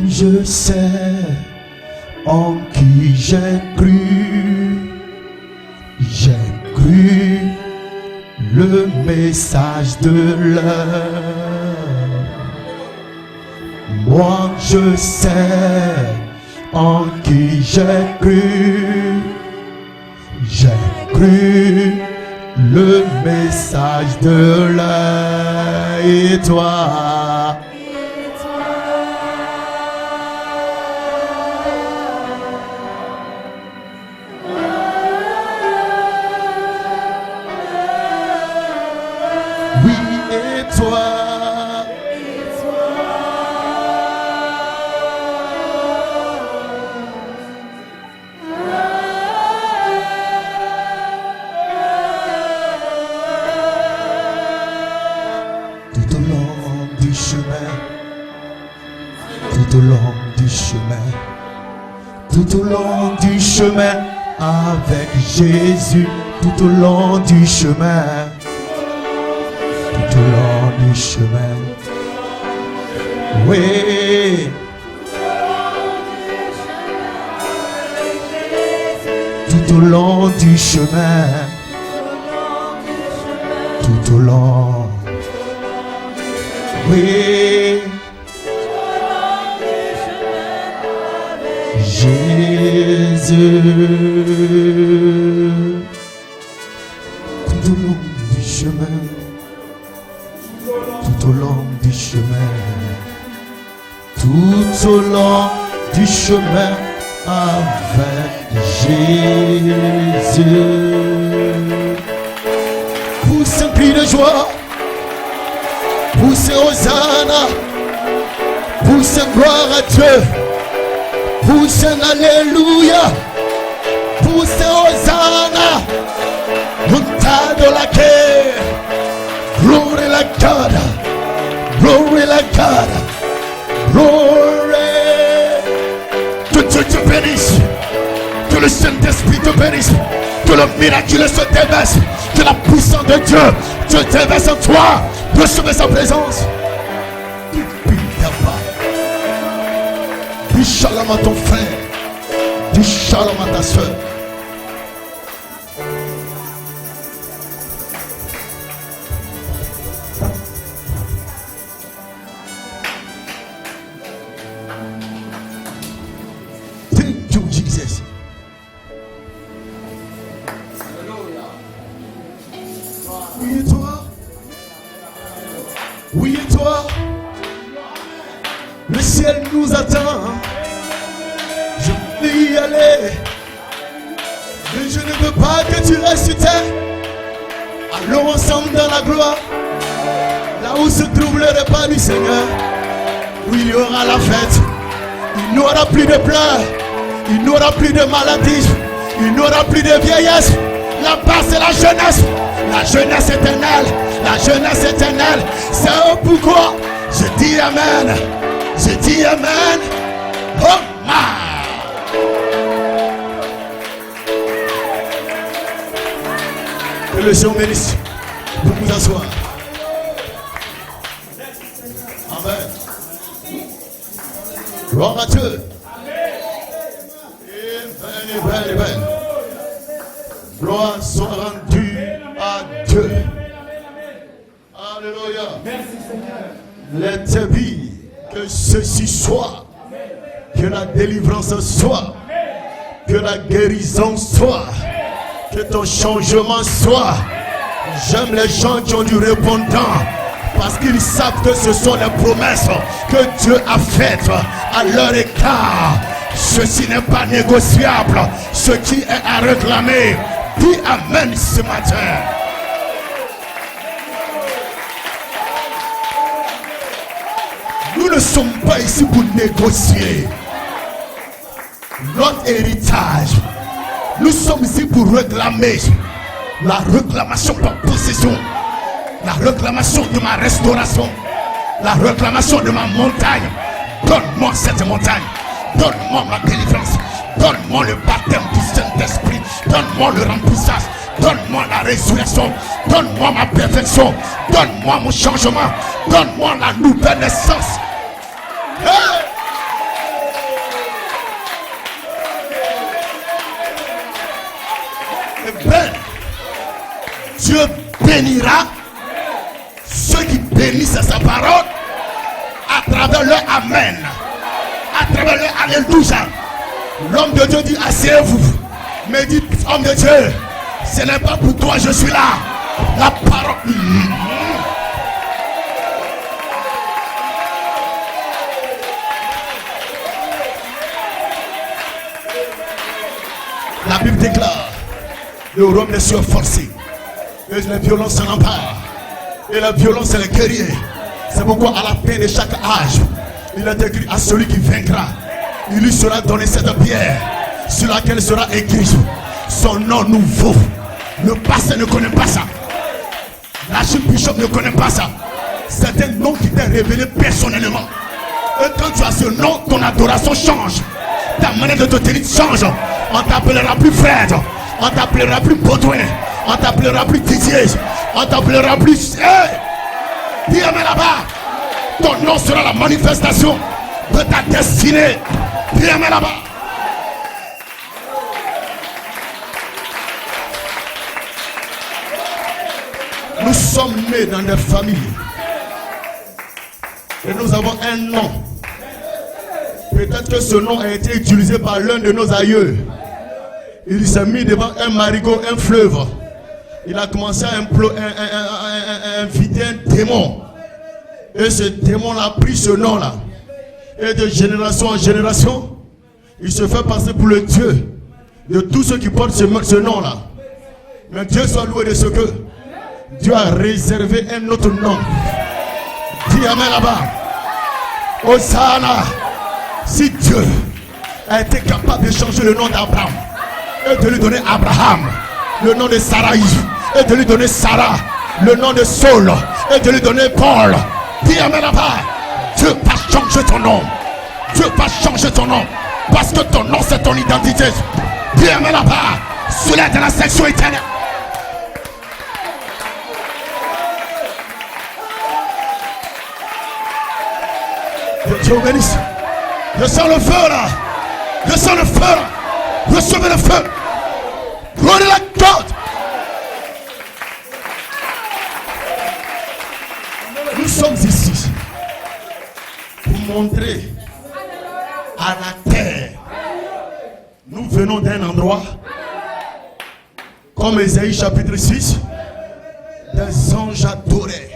je sais en qui j'ai cru. J'ai cru le message de l'heure. Moi je sais en qui j'ai cru. J'ai cru le message de l'heure. Et toi? Oui, et toi? Tout au long du chemin, tout au long du chemin, tout au long du chemin, avec Jésus, tout au long du chemin. Tout au long du chemin, oui. Tout au long du chemin, tout au long, oui. Jésus, tout au long du chemin. Tout au long du chemin, tout au long du chemin, avec Jésus. Pousse un cri de joie, pousse Hosanna, pousse un gloire à Dieu, pousse un Alléluia, pousse un Hosanna, monta de la guerre. Glory like God, glory like God, glory. Que Dieu te bénisse, que le Saint-Esprit te bénisse, que le miraculeux se déverse, que la puissance de Dieu se déverse en toi. Recevez sa présence. Dis shalom à ton frère, dis shalom à ta soeur. Oui et toi, le ciel nous attend. Je veux y aller, mais je ne veux pas que tu restes sur terre. Allons ensemble dans la gloire, là où se trouve le repas du Seigneur, où il y aura la fête. Il n'y aura plus de pleurs, il n'y aura plus de maladies, il n'y aura plus de vieillesse. Là-bas c'est la jeunesse éternelle, la jeunesse éternelle. C'est pourquoi je dis Amen, je dis Amen. Oh my. Que le Seigneur bénisse. Vous vous asseoir. Amen. Gloire à Dieu. Amen, amen. Gloire soit rendue à Dieu. Alléluia. Merci Seigneur. Let it be. Que ceci soit. Que la délivrance soit. Que la guérison soit. Que ton changement soit. J'aime les gens qui ont du répondant. Parce qu'ils savent que ce sont les promesses que Dieu a faites à leur écart. Ceci n'est pas négociable. Ce qui est à réclamer. Dis Amen ce matin. Nous ne sommes pas ici pour négocier notre héritage. Nous sommes ici pour réclamer la réclamation par possession, la réclamation de ma restauration, la réclamation de ma montagne. Donne-moi cette montagne, donne-moi ma délivrance, donne-moi le baptême du Saint-Esprit, donne-moi le remplissage, donne-moi la résurrection, donne-moi ma perfection, donne-moi mon changement, donne-moi la nouvelle naissance. Hey! bénira ceux qui bénissent sa parole à travers leur amen, à travers leur alléluia. L'homme de Dieu dit asseyez-vous, mais dit homme de Dieu, ce n'est pas pour toi, je suis là. La parole. La Bible déclare le royaume des cieux forcé et la violence s'en empare, et la violence c'est les guerriers. C'est pourquoi à la fin de chaque âge il est écrit à celui qui vaincra, il lui sera donné cette pierre sur laquelle sera écrit son nom nouveau. Le pasteur ne connaît pas ça, l'archbishop ne connaît pas ça. C'est un nom qui t'est révélé personnellement, et quand tu as ce nom, ton adoration change, ta manière de te tenir change. On t'appellera plus Fred, on t'appellera plus Baudouin, on t'appellera plus Didier, on t'appellera plus dis amen là-bas. Ton nom sera la manifestation de ta destinée. Dis amen là-bas. Nous sommes nés dans des familles et nous avons un nom. Peut-être que ce nom a été utilisé par l'un de nos aïeux. Il s'est mis devant un marigot, un fleuve. Il a commencé à inviter un démon. Et ce démon a pris ce nom-là. Et de génération en génération, il se fait passer pour le Dieu de tous ceux qui portent ce nom-là. Mais Dieu soit loué de ce que Dieu a réservé un autre nom. Dis amen là-bas. Hosanna. Si Dieu a été capable de changer le nom d'Abraham et de lui donner Abraham, le nom de Sarai, et de lui donner Sarah, le nom de Saul, et de lui donner Paul, dis amen là-bas. Dieu va changer ton nom. Dieu va changer ton nom, parce que ton nom c'est ton identité. Dis amen là-bas. Cela de la section éternelle. Dieu vous bénisse. Je sens le feu là. Je sens le feu là. Recevez le feu. Prenez la corde. Nous sommes ici pour montrer à la terre. Nous venons d'un endroit comme Ésaïe chapitre 6. Des anges adoraient,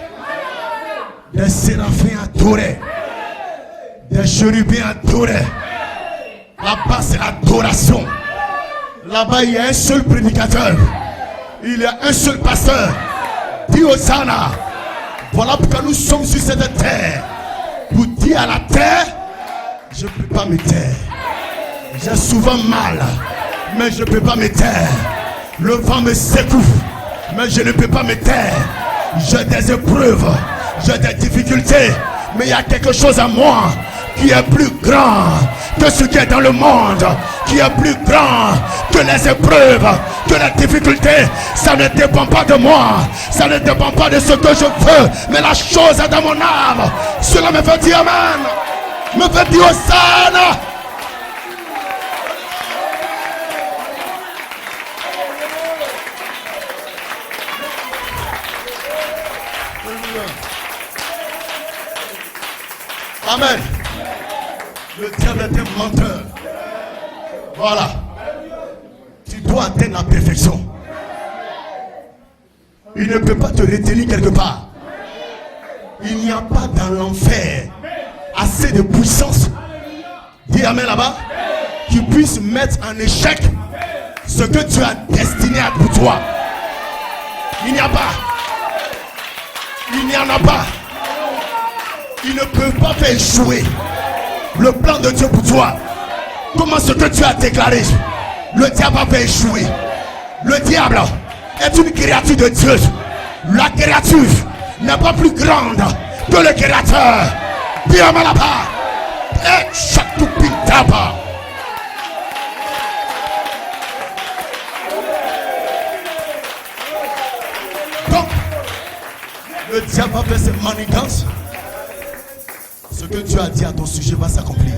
des séraphins adoraient, des chérubins adoraient. Là-bas c'est l'adoration. Là-bas il y a un seul prédicateur, il y a un seul pasteur. Dis Hosanna. Voilà pourquoi nous sommes sur cette terre, pour dire à la terre, je ne peux pas me taire. J'ai souvent mal, mais je ne peux pas me taire. Le vent me secoue, mais je ne peux pas me taire. J'ai des épreuves, j'ai des difficultés, mais il y a quelque chose à moi qui est plus grand que ce qui est dans le monde, qui est plus grand que les épreuves, que les difficultés. Ça ne dépend pas de moi, ça ne dépend pas de ce que je veux, mais la chose est dans mon âme. Cela me fait dire amen, me fait dire Hosanna. Amen. Le diable est un menteur. Voilà. Tu dois atteindre la perfection. Il ne peut pas te retenir quelque part. Il n'y a pas dans l'enfer assez de puissance, dis amen là-bas, qui puisse mettre en échec ce que tu as destiné pour toi. Il n'y a pas. Il n'y en a pas. Ils ne peuvent pas faire échouer le plan de Dieu pour toi. Comment ce que tu as déclaré, le diable va faire échouer. Le diable est une créature de Dieu. La créature n'est pas plus grande que le créateur. Bien mal là-bas. Et chaque tout pintaba. Donc, le diable va faire ses manigances. Ce que Dieu a dit à ton sujet va s'accomplir.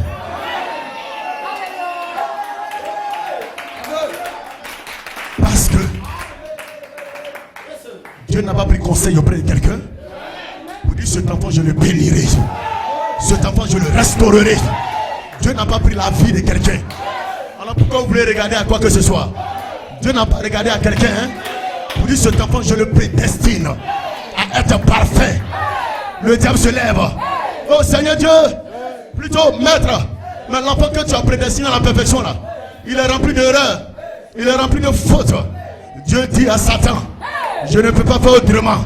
Parce que Dieu n'a pas pris conseil auprès de quelqu'un pour dire cet enfant je le bénirai, cet enfant je le restaurerai. Dieu n'a pas pris la vie de quelqu'un. Alors pourquoi vous voulez regarder à quoi que ce soit? Dieu n'a pas regardé à quelqu'un pour dire cet enfant je le prédestine à être parfait. Le diable se lève. Oh Seigneur Dieu, plutôt maître, mais l'enfant que tu as prédestiné à la perfection là, il est rempli d'erreurs, il est rempli de fautes. Dieu dit à Satan, je ne peux pas faire autrement,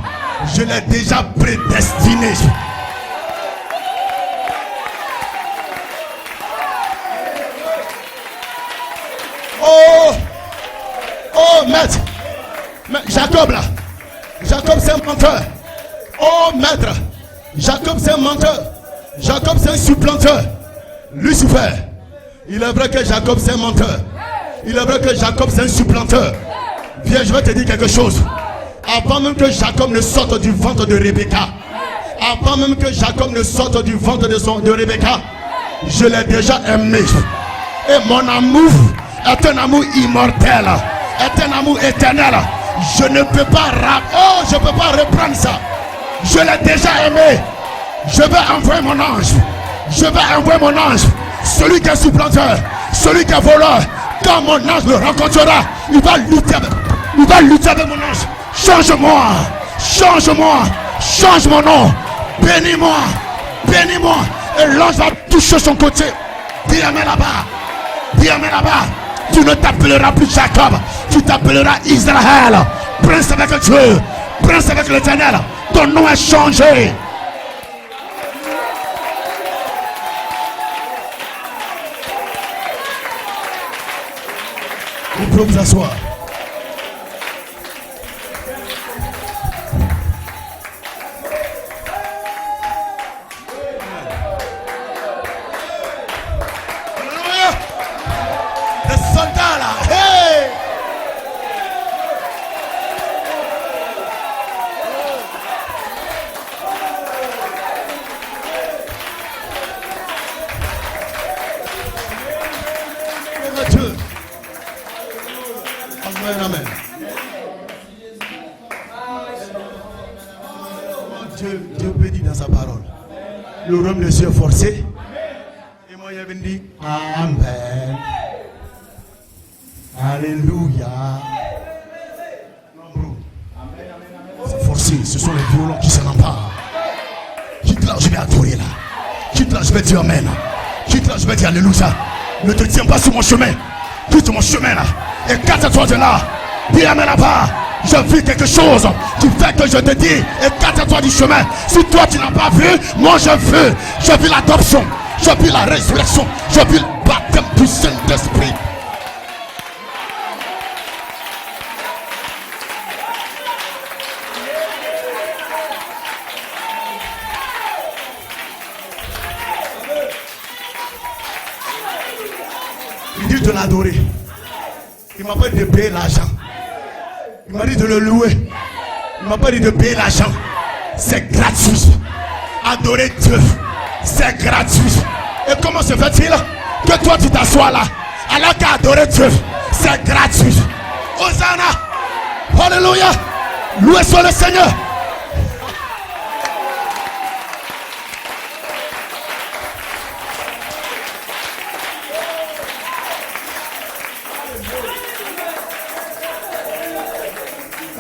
je l'ai déjà prédestiné. Oh maître, Jacob là, Jacob c'est un menteur. Oh maître, Jacob c'est un menteur. Jacob c'est un supplanteur. Lucifer, il est vrai que Jacob c'est un menteur. Il est vrai que Jacob c'est un supplanteur. Viens, je vais te dire quelque chose. Avant même que Jacob ne sorte du ventre de Rebecca, avant même que Jacob ne sorte du ventre de Rebecca, je l'ai déjà aimé. Et mon amour est un amour immortel, est un amour éternel. Je ne peux pas je peux pas reprendre ça. Je l'ai déjà aimé. Je vais envoyer mon ange. Je vais envoyer mon ange. Celui qui est supplanteur, celui qui est voleur. Quand mon ange le rencontrera, il va lutter avec mon ange. Change-moi, change-moi, change mon nom. Bénis-moi, bénis-moi. Et l'ange va toucher son côté. Dis-moi là-bas, dis-moi là-bas. Tu ne t'appelleras plus Jacob, tu t'appelleras Israël. Prince avec Dieu, prince avec l'Éternel. Ton nom est changé. Vous pouvez vous asseoir. Dieu peut dire dans sa parole, le royaume de Dieu est forcé. Et moi j'avais dit Amen. Alléluia. C'est forcé, ce sont les violents qui s'en emparent. Quitte là, je vais adorer là. Quitte là, je vais dire Amen. Quitte là, je vais dire Alléluia. Ne te tiens pas sur mon chemin. Quitte mon chemin là. Écarte-toi de là. Dis Amen là-bas. Je vis quelque chose qui fait que je te dis, écarte-toi du chemin. Si toi tu n'as pas vu, moi je veux. Je vis l'adoption, je vis la résurrection, je vis le baptême du Saint-Esprit. Il dit de l'adorer. Il m'a pas dit de payer l'argent. Il m'a dit de le louer. Il m'a pas dit de payer l'argent. C'est gratuit. Adorer Dieu, c'est gratuit. Et comment se fait-il que toi tu t'assois là alors qu'à adorer Dieu, c'est gratuit? Hosanna, alléluia, loué soit le Seigneur.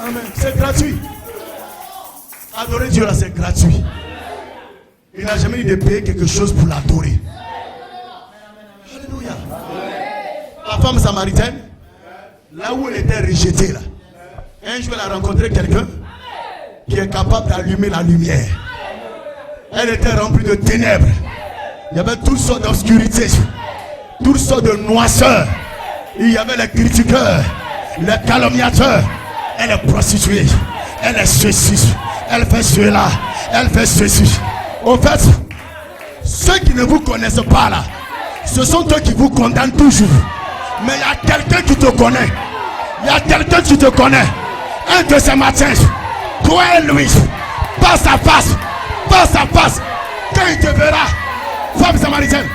Amen. C'est gratuit. Adorer Dieu là, c'est gratuit. Il n'a jamais dit de payer quelque chose pour l'adorer. Alléluia. La femme samaritaine, là où elle était rejetée là, un jour elle a rencontré quelqu'un qui est capable d'allumer la lumière. Elle était remplie de ténèbres. Il y avait toutes sortes d'obscurités, toutes sortes de noirceurs. Il y avait les critiqueurs, les calomniateurs. Elle est prostituée, elle est ceci, elle fait cela, elle fait ceci. En fait, ceux qui ne vous connaissent pas là, ce sont eux qui vous condamnent toujours. Mais il y a quelqu'un qui te connaît. Il y a quelqu'un qui te connaît. Un de ces matins, toi et lui, face à face, quand il te verra, femme samaritaine.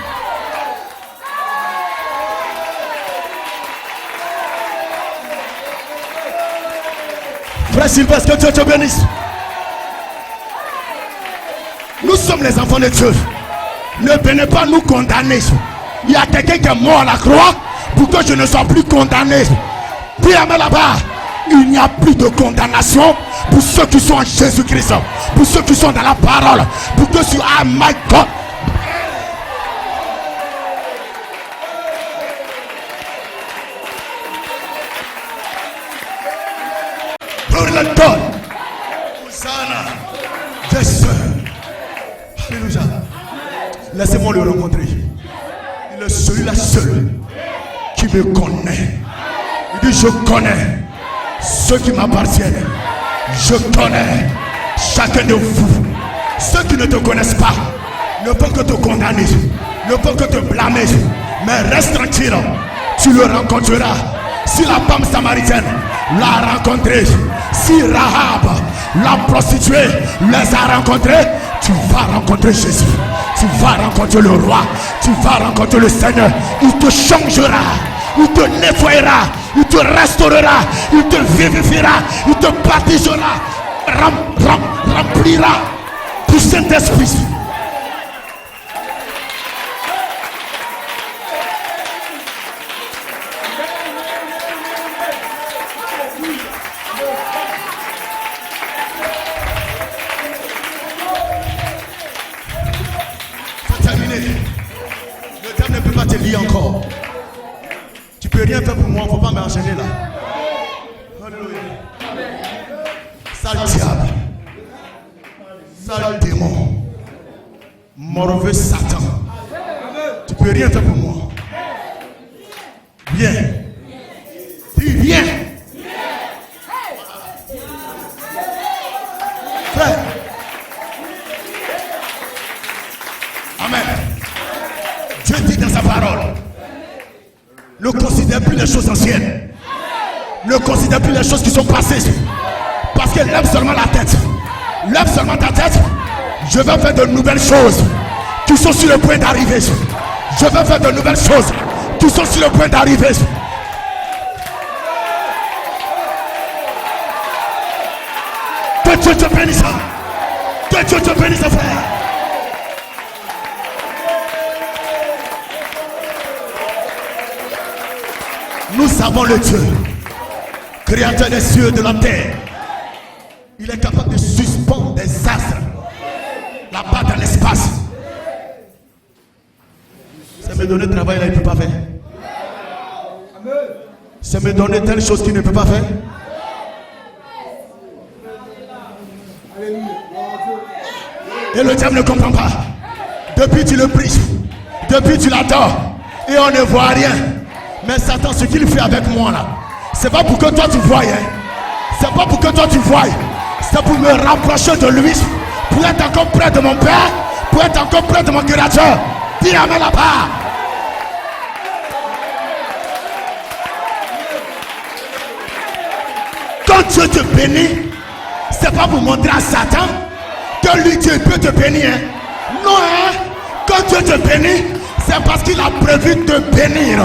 Frère Sylvestre, que Dieu te bénisse. Nous sommes les enfants de Dieu. Ne venez pas nous condamner. Il y a quelqu'un qui est mort à la croix pour que je ne sois plus condamné. Puis là-bas, il n'y a plus de condamnation pour ceux qui sont en Jésus-Christ, pour ceux qui sont dans la parole, pour ceux qui sont ah my God. Hosanna, yes. Alléluia. Laissez-moi le rencontrer. Il est celui-là seul qui me connaît. Il dit je connais ceux qui m'appartiennent. Je connais chacun de vous. Ceux qui ne te connaissent pas ne peuvent que te condamner, ne peuvent que te blâmer. Mais reste tranquille, tu le rencontreras. Si la femme samaritaine l'a rencontré, si Rahab, la prostituée, les a rencontrés, tu vas rencontrer Jésus. Tu vas rencontrer le roi. Tu vas rencontrer le Seigneur. Il te changera. Il te nettoyera. Il te restaurera. Il te vivifiera. Il te baptisera. Remplira du Saint-Esprit. Encore. Tu peux rien faire pour moi, faut pas m'enchaîner là. Alléluia. Sale diable, sale démon, mauvais Satan. Tu peux rien faire pour moi. Viens. Dis viens. Frère. Amen. Dieu dit dans sa parole, ne considère plus les choses anciennes, ne considère plus les choses qui sont passées, parce que lève seulement la tête, lève seulement ta tête. Je vais faire de nouvelles choses qui sont sur le point d'arriver. Je vais faire de nouvelles choses qui sont sur le point d'arriver. Que Dieu te bénisse, que Dieu te bénisse, frère. Nous avons le Dieu, créateur des cieux et de la terre. Il est capable de suspendre des astres là-bas dans l'espace. Ça me donner travail là, il ne peut pas faire. Ça me donner telle chose qu'il ne peut pas faire. Et le diable ne comprend pas. Depuis tu le pries, depuis tu l'adores, et on ne voit rien. Mais Satan, ce qu'il fait avec moi là, c'est pas pour que toi tu voies, hein. C'est pas pour que toi tu voies. C'est pour me rapprocher de lui, pour être encore près de mon Père, pour être encore près de mon Créateur. Dis amen là-bas. Quand Dieu te bénit, c'est pas pour montrer à Satan que lui Dieu peut te bénir, hein. Non, hein. Quand Dieu te bénit, c'est parce qu'il a prévu de te bénir.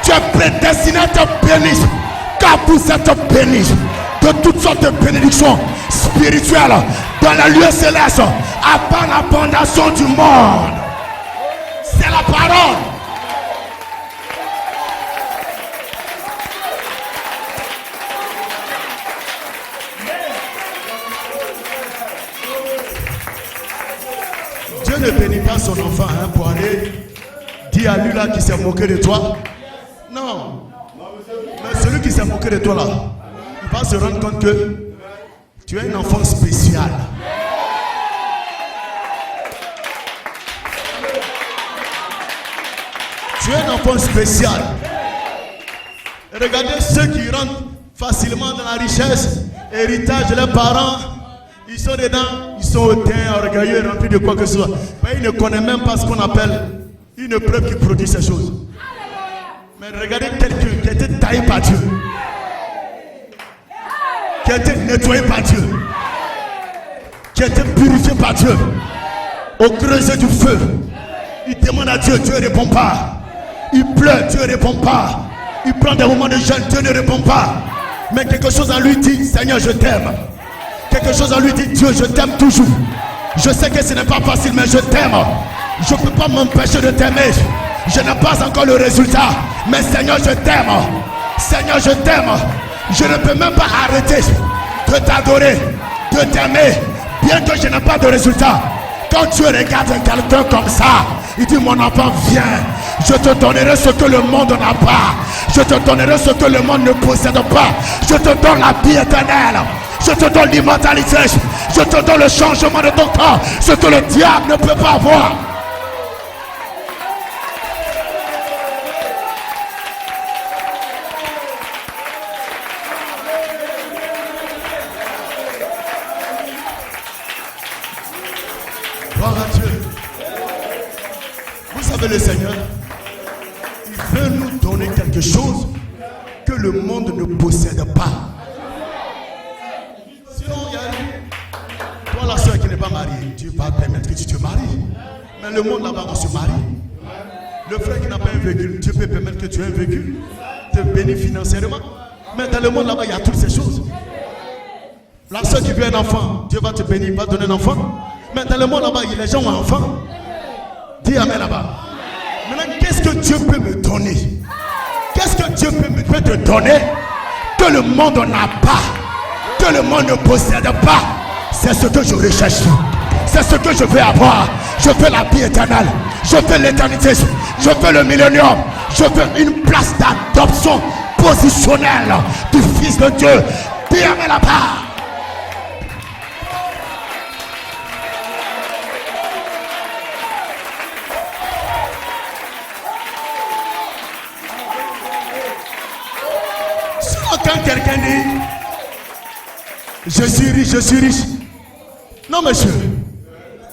Tu es prédestiné à te bénir, car vous êtes bénis de toutes sortes de bénédictions spirituelles dans les lieux célestes avant la fondation du monde. C'est la parole. Dieu ne bénit pas son enfant, hein, pour aller dire à lui là qui s'est moqué de toi. Non. Mais celui qui s'est moqué de toi là, il va se rendre compte que tu es un enfant spécial. Tu es un enfant spécial. Et regardez ceux qui rentrent facilement dans la richesse, héritage de leurs parents. Ils sont dedans, ils sont hautains, orgueilleux, remplis de quoi que ce soit. Mais ils ne connaissent même pas ce qu'on appelle une preuve qui produit ces choses. Mais regardez quelqu'un qui a été taillé par Dieu, qui a été nettoyé par Dieu, qui a été purifié par Dieu, au creuset du feu. Il demande à Dieu, Dieu ne répond pas. Il pleure, Dieu ne répond pas. Il prend des moments de jeûne, Dieu ne répond pas. Mais quelque chose en lui dit, Seigneur, je t'aime. Quelque chose en lui dit, Dieu, je t'aime toujours. Je sais que ce n'est pas facile, mais je t'aime. Je ne peux pas m'empêcher de t'aimer. Je n'ai pas encore le résultat. Mais Seigneur, je t'aime. Seigneur, je t'aime. Je ne peux même pas arrêter de t'adorer, de t'aimer, bien que je n'ai pas de résultat. Quand Dieu regarde quelqu'un comme ça, il dit, mon enfant, viens. Je te donnerai ce que le monde n'a pas. Je te donnerai ce que le monde ne possède pas. Je te donne la vie éternelle. Je te donne l'immortalité. Je te donne le changement de ton corps. Ce que le diable ne peut pas avoir. Gloire à Dieu. Vous savez, le Seigneur, il veut nous donner quelque chose que le monde ne possède pas. Sinon, il y a toi, la soeur qui n'est pas mariée, Dieu va permettre que tu te maries. Mais le monde là-bas, on se marie. Le frère qui n'a pas un véhicule, Dieu peut permettre que tu aies un véhicule, te bénir financièrement. Mais dans le monde là-bas, il y a toutes ces choses. La soeur qui veut un enfant, Dieu va te bénir, va te donner un enfant. Mais dans le monde là-bas, les gens ont un enfant. Dis amen là-bas. Maintenant, qu'est-ce que Dieu peut me donner? Qu'est-ce que Dieu peut te donner que le monde n'a pas, que le monde ne possède pas? C'est ce que je recherche. C'est ce que je veux avoir. Je veux la vie éternelle. Je veux l'éternité. Je veux le millénium. Je veux une place d'adoption positionnelle du Fils de Dieu. Dis amen là-bas. Quand quelqu'un dit je suis riche, je suis riche. Non monsieur,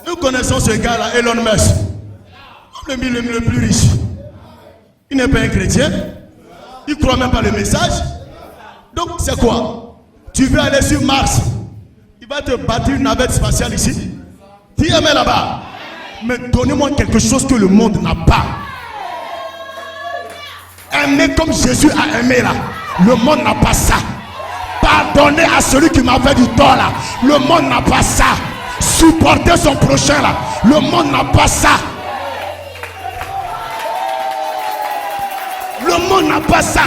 nous connaissons ce gars-là, Elon Musk, le plus riche. Il n'est pas un chrétien. Il ne croit même pas le message. Donc c'est quoi? Tu veux aller sur Mars? Il va te bâtir une navette spatiale ici. Dis amen là-bas. Mais donnez-moi quelque chose que le monde n'a pas. Aimer comme Jésus a aimé là. Le monde n'a pas ça. Pardonner à celui qui m'a fait du tort là. Le monde n'a pas ça. Supporter son prochain là. Le monde n'a pas ça. Le monde n'a pas ça.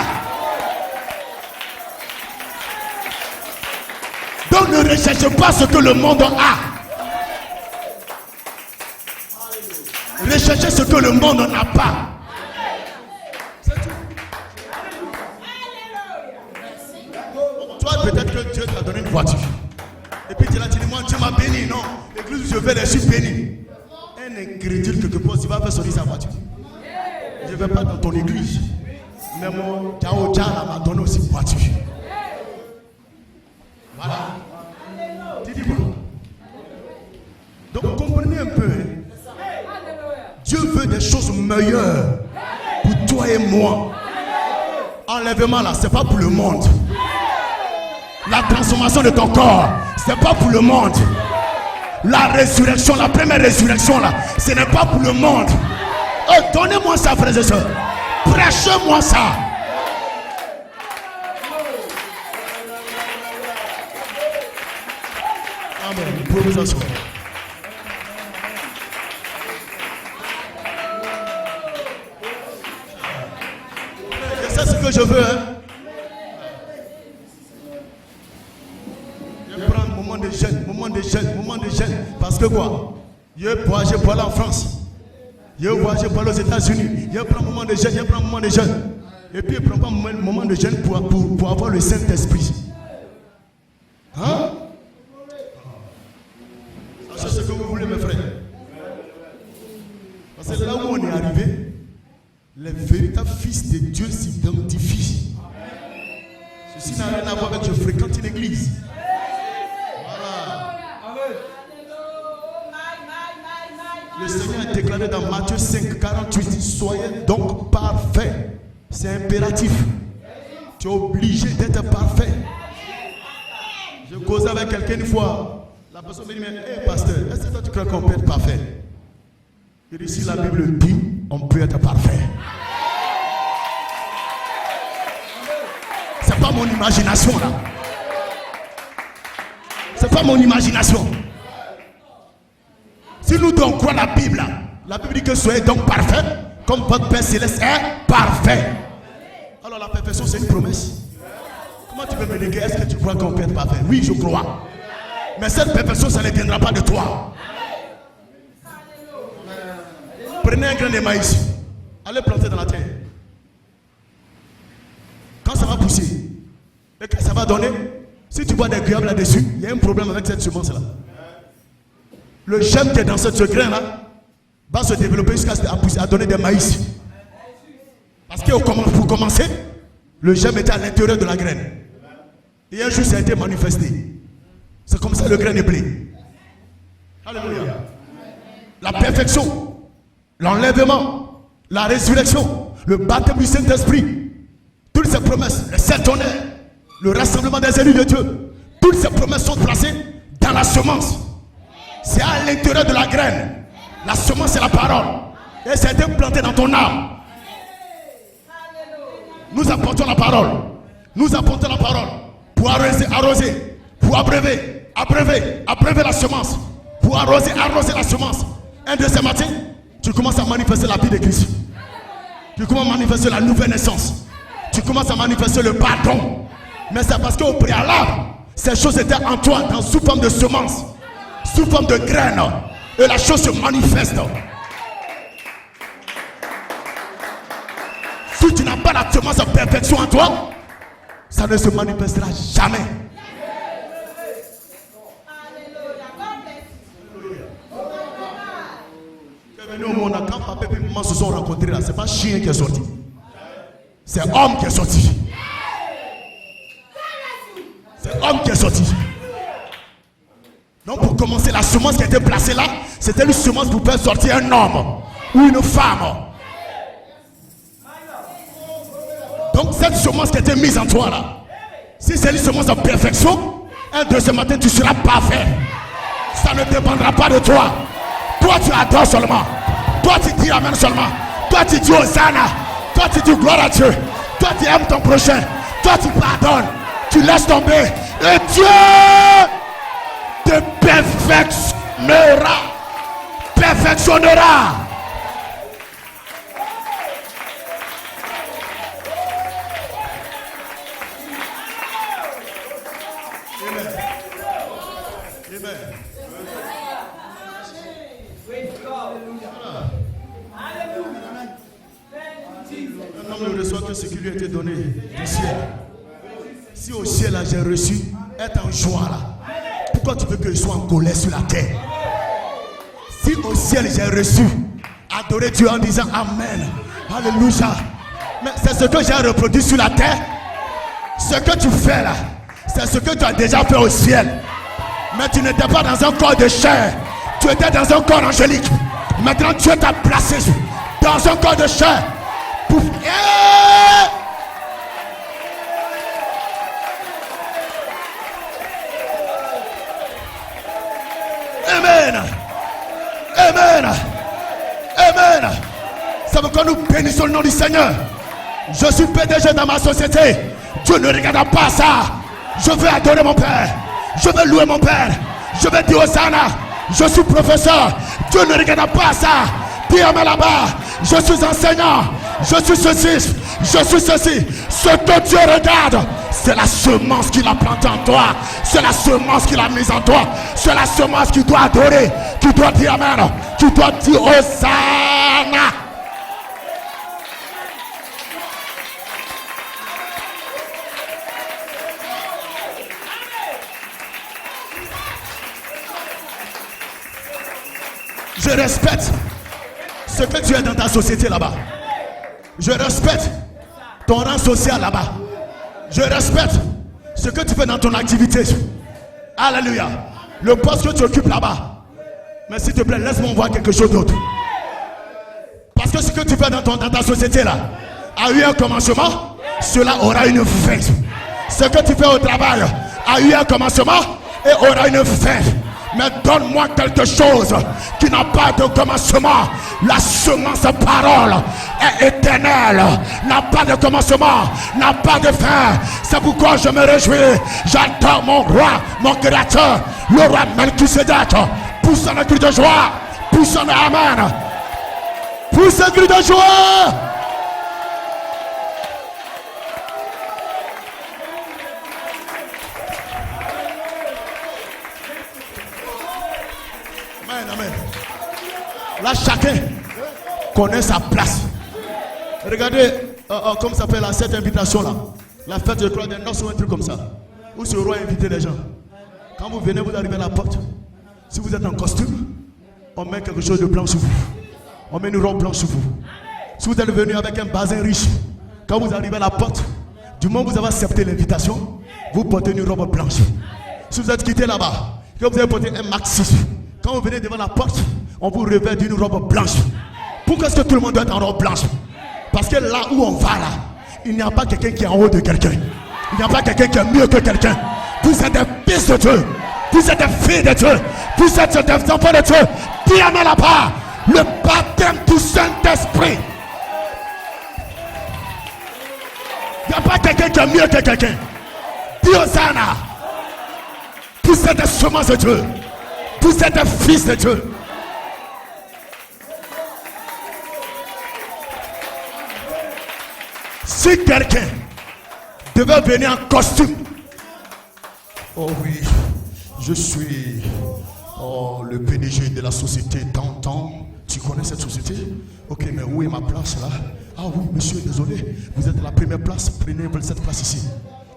Donc ne recherchez pas ce que le monde a. Recherchez ce que le monde n'a pas. Peut-être que Dieu t'a donné une voiture. Et puis tu l'as dit, moi Dieu m'a béni. Non, l'église je vais les suis béni. Un ingrédient quelque part, il va faire sonner sa voiture. Je ne vais pas dans ton église. Mais mon Tao Djala m'a donné aussi une voiture. Voilà. Tu dis quoi? Donc comprenez un peu. Hein? Dieu veut des choses meilleures pour toi et moi. Enlèvement là, c'est pas pour le monde. La transformation de ton corps, ce n'est pas pour le monde. La résurrection, la première résurrection là, ce n'est pas pour le monde. Oh, donnez-moi ça, frères et sœurs. Prêchez-moi ça. Amen. Vous pouvez vous asseoir. Et c'est ce que je veux, hein. Moment de jeûne. Parce que quoi? Je voyage pour aller en France. Je voyage pour aller aux États-Unis. Je prends un moment de jeûne. Et puis je prends un moment de jeûne pour avoir le Saint-Esprit. Hein? C'est ce que vous voulez, mes frères. Parce que là où on est arrivé, les véritables fils de Dieu s'identifient. Ceci n'a rien à voir avec je fréquente une église. Le Seigneur a déclaré dans Matthieu 5, 48, soyez donc parfaits. C'est impératif. Tu es obligé d'être parfait. Je causais avec quelqu'un une fois. La personne me dit, mais hey, pasteur, est-ce que toi tu crois qu'on peut être parfait? Et ici la Bible dit, on peut être parfait. C'est pas mon imagination là. C'est pas mon imagination. Si nous devons croire la Bible, la Bible dit que soyez donc parfaits comme votre Père Céleste est parfait. Alors la perfection c'est une promesse. Comment tu peux me dire est-ce que tu crois qu'on peut être parfait? Oui, je crois. Mais cette perfection, ça ne viendra pas de toi. Prenez un grain de maïs, allez planter dans la terre. Quand ça va pousser, et que ça va donner, si tu vois des graines là-dessus, il y a un problème avec cette semence-là. Le germe qui est dans ce grain-là va se développer jusqu'à donner des maïs. Parce que pour commencer, le germe était à l'intérieur de la graine. Et un jour, ça a été manifesté. C'est comme ça le grain est blé. Alléluia. La perfection, l'enlèvement, la résurrection, le baptême du Saint-Esprit, toutes ces promesses, le sept tonnerres, le rassemblement des élus de Dieu, toutes ces promesses sont placées dans la semence. C'est à l'intérieur de la graine. La semence, c'est la parole. Et ça a été planté dans ton âme. Nous apportons la parole. Nous apportons la parole pour arroser, pour abreuver la semence, pour arroser la semence. Un de ces matins, tu commences à manifester la vie de Christ. Tu commences à manifester la nouvelle naissance. Tu commences à manifester le pardon. Mais c'est parce qu'au préalable, ces choses étaient en toi, sous forme de semence, sous forme de graines. Et la chose se manifeste. Si tu n'as pas la semence de perfection en toi, ça ne se manifestera jamais. Quand papa et maman se sont rencontrés là, c'est pas chien qui est sorti, c'est homme qui est sorti. C'est homme qui est sorti. Donc pour commencer, la semence qui a été placée là, c'était une semence pour faire sortir un homme ou une femme. Donc cette semence qui a été mise en toi là, si c'est une semence de perfection, un de ce matin tu seras parfait. Ça ne dépendra pas de toi. Toi tu adores seulement. Toi tu dis amen seulement. Toi tu dis Hosanna. Toi tu dis gloire à Dieu. Toi tu aimes ton prochain. Toi tu pardonnes. Tu laisses tomber. Et Dieu te perfectionnera. Perfectionnera. Ne reçoit que ce qui lui a été donné du ciel. Si au ciel là j'ai reçu, être en joie là, pourquoi tu veux que je sois en colère sur la terre? Si au ciel j'ai reçu, adorer Dieu en disant Amen, Alléluia. Mais c'est ce que j'ai reproduit sur la terre. Ce que tu fais là, c'est ce que tu as déjà fait au ciel. Mais tu n'étais pas dans un corps de chair, tu étais dans un corps angélique. Maintenant Dieu t'a placé dans un corps de chair. Amen. Amen. Amen. Ça veut que nous bénissons le nom du Seigneur. Je suis PDG dans ma société. Dieu ne regarde pas ça. Je veux adorer mon Père. Je veux louer mon Père. Je veux dire Hosanna. Je suis professeur. Dieu ne regarde pas ça. Dis-moi là-bas. Je suis enseignant. Je suis ceci. Je suis ceci. Ce que Dieu regarde, c'est la semence qu'il a plantée en toi. C'est la semence qu'il a mise en toi. C'est la semence qu'il doit adorer. Tu dois dire Amen. Tu dois dire Hosanna. Je respecte ce que tu es dans ta société là-bas. Je respecte ton rang social là-bas. Je respecte ce que tu fais dans ton activité. Alléluia. Le poste que tu occupes là-bas. Mais s'il te plaît, laisse-moi voir quelque chose d'autre. Parce que ce que tu fais dans ta société là a eu un commencement, cela aura une fin. Ce que tu fais au travail a eu un commencement et aura une fin. Mais donne-moi quelque chose qui n'a pas de commencement. La semence parole est éternelle, n'a pas de commencement, n'a pas de fin. C'est pourquoi je me réjouis. J'adore mon roi, mon créateur, le roi Melchisedec. Pousse un cri de joie, pousse un amen, pousse un cri de joie. Amen, amen. Là, chacun connaît sa place. Regardez, comme ça s'appelle cette invitation-là. La fête de croix des noces ou un truc comme ça. Où ce roi invite les gens. Quand vous venez, vous arrivez à la porte. Si vous êtes en costume, on met quelque chose de blanc sur vous. On met une robe blanche sur vous. Si vous êtes venu avec un bazin riche, quand vous arrivez à la porte, du moment où vous avez accepté l'invitation, vous portez une robe blanche. Si vous êtes quitté là-bas, quand vous avez porté un maxi, quand vous venez devant la porte, on vous revêt d'une robe blanche. Pourquoi est-ce que tout le monde doit être en robe blanche? Parce que là où on va là, il n'y a pas quelqu'un qui est en haut de quelqu'un. Il n'y a pas quelqu'un qui est mieux que quelqu'un. Vous êtes des fils de Dieu. Vous êtes des filles de Dieu. Vous êtes des enfants de Dieu. Dis-moi là-bas, le baptême du Saint-Esprit. Il n'y a pas quelqu'un qui est mieux que quelqu'un. Dis Hosanna. Vous êtes des semences de Dieu. Vous êtes des fils de Dieu. Si quelqu'un devait venir en costume, oh oui, je suis le PDG de la société Tantan. Tu connais cette société? Ok, mais où est ma place là? Ah oui, monsieur, désolé, vous êtes à la première place, prenez cette place ici.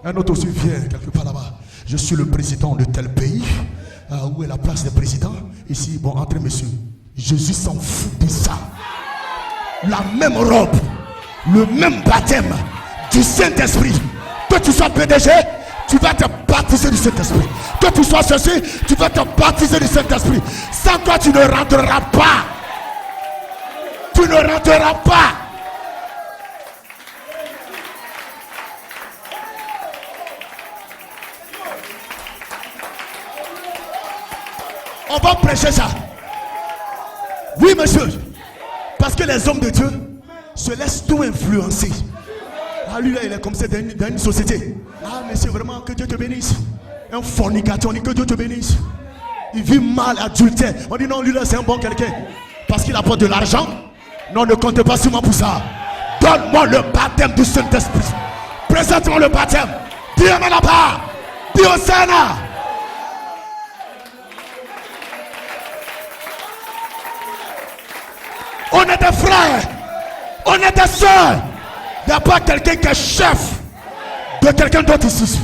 Un autre aussi vient quelque part là-bas. Je suis le président de tel pays. Où est la place des présidents? Ici, bon, entrez monsieur. Jésus s'en fout de ça. La même robe, le même baptême du Saint-Esprit. Que tu sois PDG, tu vas te baptiser du Saint-Esprit. Que tu sois ceci, tu vas te baptiser du Saint-Esprit. Sans toi, tu ne rentreras pas. Tu ne rentreras pas. On va prêcher ça. Oui, monsieur. Parce que les hommes de Dieu se laissent tout influencer. Ah, lui là, il est comme ça dans une société. Ah, monsieur, vraiment, que Dieu te bénisse. Un fornicateur, on dit que Dieu te bénisse. Il vit mal, adultère. On dit non, lui là, c'est un bon quelqu'un. Parce qu'il apporte de l'argent. Non, ne comptez pas sur moi pour ça. Donne-moi le baptême du Saint-Esprit. Présente-moi le baptême. Dis-moi là-bas. Dis au Sénat. On est des frères. On est des soeurs. Il n'y a pas quelqu'un qui est chef de quelqu'un d'autre ici.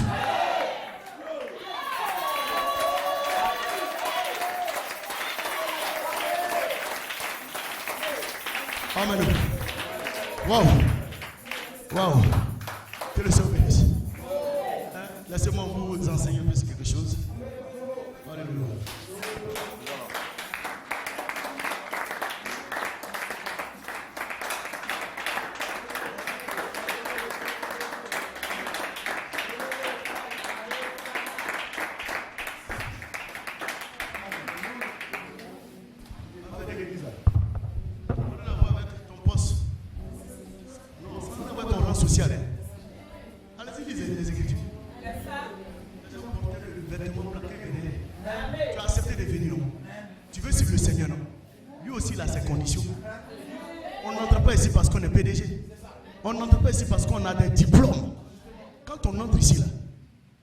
Amen. Wow. Wow. Que le Seigneur bénisse. Laissez-moi vous enseigner plus quelque chose. Alléluia. Social. Allez-y, lisez les Écritures. Tu as accepté de venir, non? Tu veux suivre le Seigneur, non? Lui aussi, il a ses conditions. On n'entre pas ici parce qu'on est PDG. On n'entre pas ici parce qu'on a des diplômes. Quand on entre ici, là,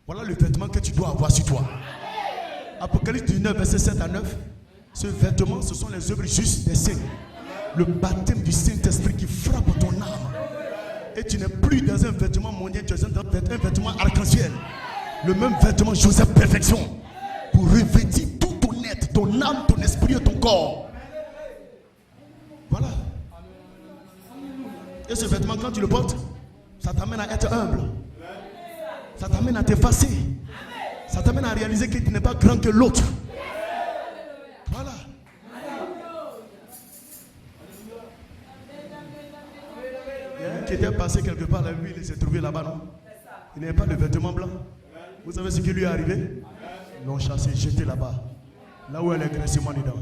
voilà le vêtement que tu dois avoir sur toi. Apocalypse 19, verset 7 à 9. Ce vêtement, ce sont les œuvres justes des saints. Le baptême du Saint-Esprit qui frappe ton âme. Et tu n'es plus dans un vêtement mondial, tu es dans un vêtement arc-en-ciel. Le même vêtement Joseph Perfection. Pour revêtir tout ton être, ton âme, ton esprit et ton corps. Voilà. Et ce vêtement, quand tu le portes, ça t'amène à être humble. Ça t'amène à t'effacer. Ça t'amène à réaliser que tu n'es pas grand que l'autre. Voilà. Il y a un qui était passé quelque part, lui, il s'est trouvé là-bas, non? Il n'avait pas de vêtements blancs. Vous savez ce qui lui est arrivé? Ils l'ont chassé, jeté là-bas. Là où elle est graissement dedans.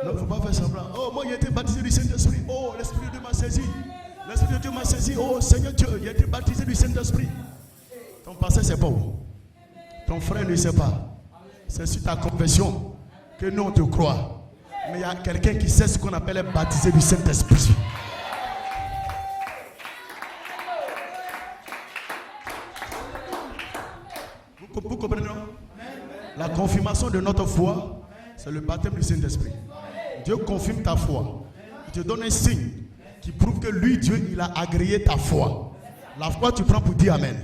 Non, il ne faut pas faire semblant. Oh, moi j'ai été baptisé du Saint-Esprit. Oh, l'Esprit de Dieu m'a saisi. L'Esprit de Dieu m'a saisi. Oh, Seigneur Dieu, j'ai été baptisé du Saint-Esprit. Ton pasteur, c'est pas où. Ton frère ne sait pas. C'est sur ta confession que nous on te croit. Mais il y a quelqu'un qui sait ce qu'on appelle être baptisé du Saint-Esprit. Vous comprenez, non? La confirmation de notre foi, c'est le baptême du Saint-Esprit. Dieu confirme ta foi. Il te donne un signe qui prouve que lui, Dieu, il a agréé ta foi. La foi, tu prends pour dire Amen.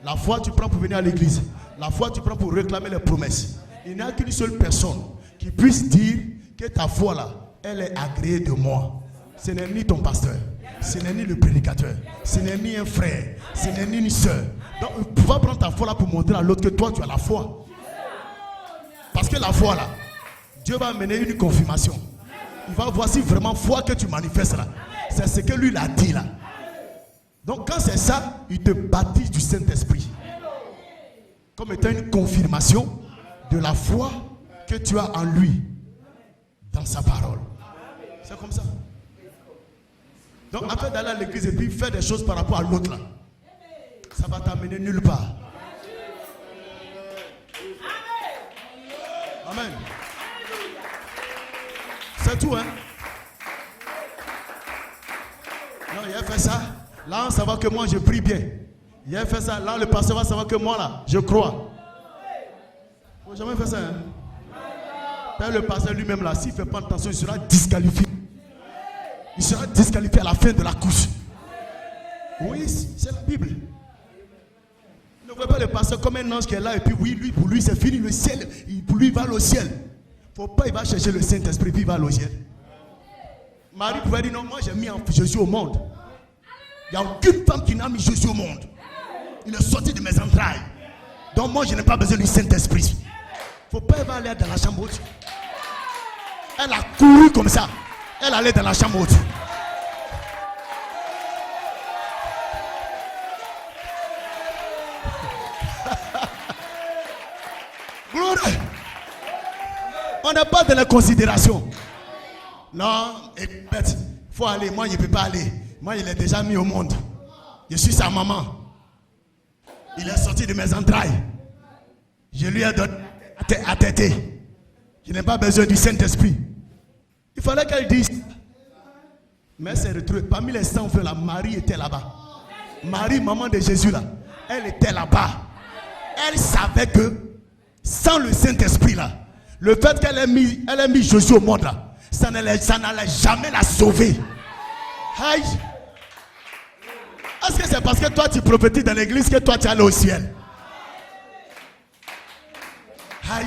La foi, tu prends pour venir à l'église. La foi, tu prends pour réclamer les promesses. Il n'y a qu'une seule personne qui puisse dire que ta foi là, elle est agréée de moi. Ce n'est ni ton pasteur, ce n'est ni le prédicateur, ce n'est ni un frère, ce n'est ni une soeur. Donc, tu vas prendre ta foi là pour montrer à l'autre que toi, tu as la foi. Parce que la foi là, Dieu va amener une confirmation. Il va voir si vraiment foi que tu manifestes là, c'est ce que lui il a dit là. Donc quand c'est ça, il te baptise du Saint-Esprit. Comme étant une confirmation de la foi que tu as en lui, dans sa parole. C'est comme ça. Donc après d'aller à l'église et puis faire des choses par rapport à l'autre là, ça va t'amener nulle part. Amen. C'est tout, hein. Non, il a fait ça. Là, on savoir que moi, je prie bien. Il a fait ça. Là, le pasteur va savoir que moi, là, je crois. Il ne faut jamais faire ça, hein. Père, le pasteur lui-même, là, s'il ne fait pas attention, il sera disqualifié. Il sera disqualifié à la fin de la course. Oui, c'est la Bible. Ne voyez pas le pasteur comme un ange qui est là et puis oui, lui, pour lui, c'est fini le ciel. Pour lui, il va au ciel. Faut pas, il va chercher le Saint-Esprit puis il va au ciel. Marie pouvait dire non, moi j'ai mis Jésus au monde. Il n'y a aucune femme qui n'a mis Jésus au monde. Il est sorti de mes entrailles. Donc moi je n'ai pas besoin du Saint-Esprit. Faut pas, elle va aller dans la chambre haute. Elle a couru comme ça. Elle allait dans la chambre haute. Gloire. On n'a pas de la considération. Non, bête, il faut aller. Moi, je ne peux pas aller. Moi, il est déjà mis au monde. Je suis sa maman. Il est sorti de mes entrailles. Je lui ai donné à têter. Je n'ai pas besoin du Saint-Esprit. Il fallait qu'elle dise. Mais elle s'est retrouvée. Parmi les 100 frères, la Marie était là-bas. Marie, maman de Jésus, là, elle était là-bas. Elle savait que sans le Saint-Esprit, là, le fait qu'elle ait mis Jésus au monde, là, ça n'allait jamais la sauver. Aïe. Est-ce que c'est parce que toi tu prophétises dans l'église que toi tu es allé au ciel? Aïe.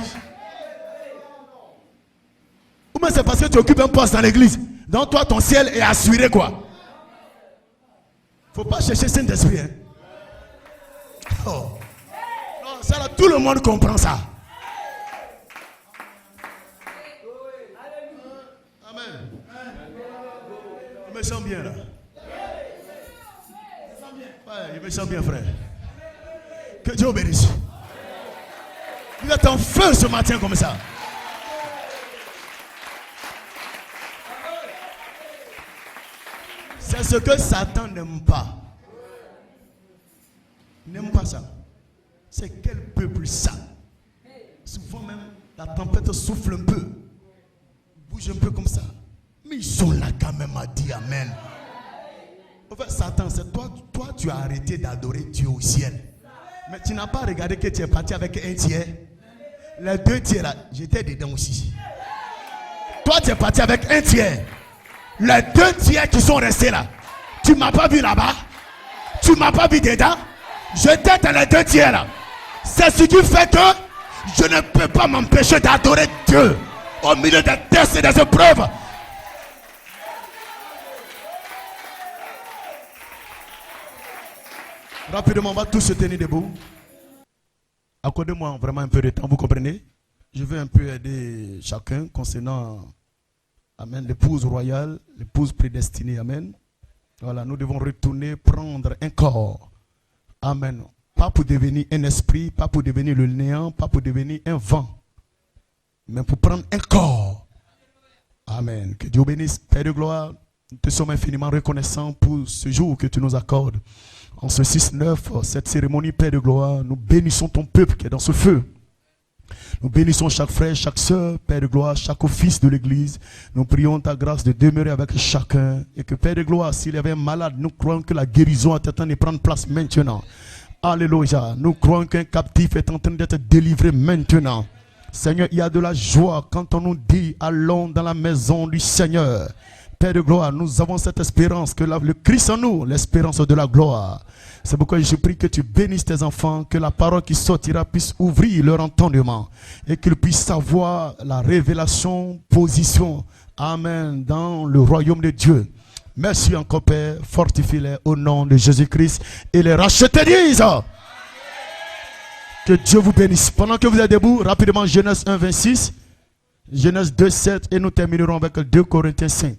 Ou bien c'est parce que tu occupes un poste dans l'église. Donc toi ton ciel est assuré quoi. Faut pas chercher Saint-Esprit. Hein? Oh. Non, ça là, tout le monde comprend ça. Amen. Je me sens bien là. Ouais, je me sens bien, frère. Que Dieu bénisse. Vous êtes en feu ce matin comme ça. C'est ce que Satan n'aime pas. Il n'aime pas ça. C'est quel peuple ça. Souvent même, la tempête souffle un peu. Bouge un peu comme ça. Mais ils sont là quand même à dire Amen. En fait, Satan, c'est toi, tu as arrêté d'adorer Dieu au ciel. Mais tu n'as pas regardé que tu es parti avec un tiers. Les 2 tiers là, j'étais dedans aussi. Toi, tu es parti avec un tiers. Les 2 tiers qui sont restés là, tu ne m'as pas vu là-bas. Tu ne m'as pas vu dedans. J'étais dans les 2 tiers là. C'est ce qui fait que je ne peux pas m'empêcher d'adorer Dieu au milieu des tests et des épreuves. Rapidement, on va tous se tenir debout. Accordez-moi vraiment un peu de temps, vous comprenez? Je vais un peu aider chacun concernant, amen, l'épouse royale, l'épouse prédestinée, amen. Voilà, nous devons retourner prendre un corps. Amen. pas pour devenir un esprit, pas pour devenir le néant, pas pour devenir un vent, mais pour prendre un corps. Amen. Que Dieu bénisse, Père de gloire. Nous te sommes infiniment reconnaissants pour ce jour que tu nous accordes. En ce 6-9, cette cérémonie, Père de gloire, nous bénissons ton peuple qui est dans ce feu. Nous bénissons chaque frère, chaque soeur, Père de gloire, chaque office de l'église. Nous prions ta grâce de demeurer avec chacun. Et que Père de gloire, s'il y avait un malade, nous croyons que la guérison est en train de prendre place maintenant. Alléluia. Nous croyons qu'un captif est en train d'être délivré maintenant. Seigneur, il y a de la joie quand on nous dit allons dans la maison du Seigneur. Père de gloire, nous avons cette espérance que le Christ en nous, l'espérance de la gloire. C'est pourquoi je prie que tu bénisses tes enfants, que la parole qui sortira puisse ouvrir leur entendement et qu'ils puissent savoir la révélation, position, amen, dans le royaume de Dieu. Merci encore Père, fortifie-les au nom de Jésus-Christ et les rachetez, disent. Que Dieu vous bénisse. Pendant que vous êtes debout, rapidement Genèse 1, 26, Genèse 2, 7 et nous terminerons avec 2 Corinthiens 5.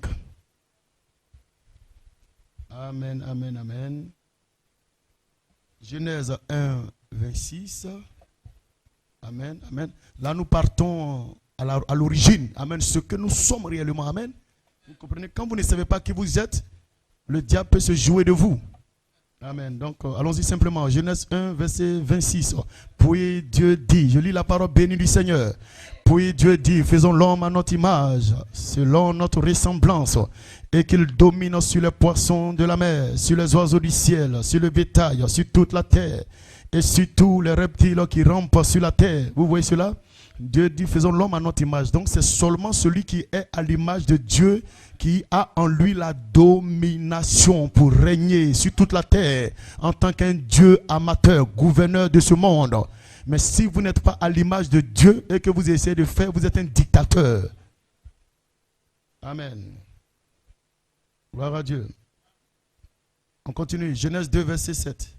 Amen, amen, amen. Genèse 1, 26. Amen, amen. Là, nous partons à l'origine. Amen. Ce que nous sommes réellement. Amen. Vous comprenez? Quand vous ne savez pas qui vous êtes, le diable peut se jouer de vous. Amen. Donc, allons-y simplement. Genèse 1, verset 26. Puis Dieu dit, je lis la parole bénie du Seigneur. Puis Dieu dit, faisons l'homme à notre image, selon notre ressemblance, et qu'il domine sur les poissons de la mer, sur les oiseaux du ciel, sur le bétail, sur toute la terre, et sur tous les reptiles qui rampent sur la terre. Vous voyez cela? Dieu dit, faisons l'homme à notre image. Donc c'est seulement celui qui est à l'image de Dieu qui a en lui la domination pour régner sur toute la terre en tant qu'un Dieu amateur, gouverneur de ce monde. Mais si vous n'êtes pas à l'image de Dieu et que vous essayez de faire, vous êtes un dictateur. Amen. Gloire à Dieu. On continue. Genèse 2, verset 7.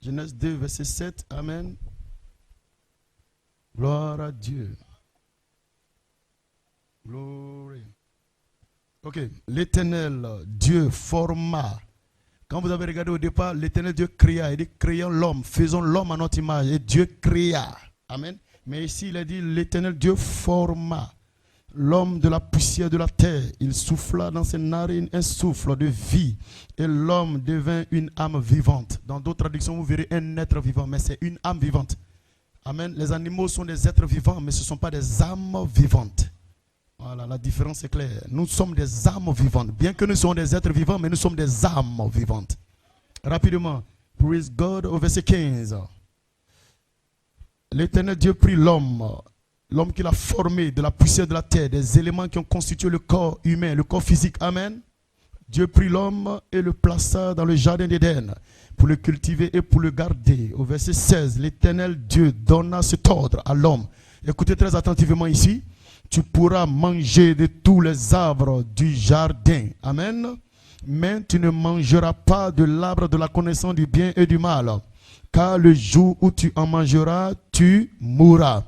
Genèse 2, verset 7. Amen. Gloire à Dieu. Glory. Ok. L'Éternel Dieu forma. Quand vous avez regardé au départ, l'Éternel Dieu créa. Il dit, créons l'homme, faisons l'homme à notre image. Et Dieu créa. Amen. Mais ici, il a dit, l'Éternel Dieu forma l'homme de la poussière de la terre. Il souffla dans ses narines un souffle de vie. Et l'homme devint une âme vivante. Dans d'autres traductions, vous verrez un être vivant, mais c'est une âme vivante. Amen. Les animaux sont des êtres vivants, mais ce ne sont pas des âmes vivantes. Voilà, la différence est claire. Nous sommes des âmes vivantes. Bien que nous soyons des êtres vivants, mais nous sommes des âmes vivantes. Rapidement, praise God au verset 15. L'Éternel Dieu prit l'homme qu'il a formé de la poussière de la terre, des éléments qui ont constitué le corps humain, le corps physique. Amen. Dieu prit l'homme et le plaça dans le jardin d'Éden pour le cultiver et pour le garder. Au verset 16, l'Éternel Dieu donna cet ordre à l'homme. Écoutez très attentivement ici. Tu pourras manger de tous les arbres du jardin. Amen. Mais tu ne mangeras pas de l'arbre de la connaissance du bien et du mal. Car le jour où tu en mangeras, tu mourras.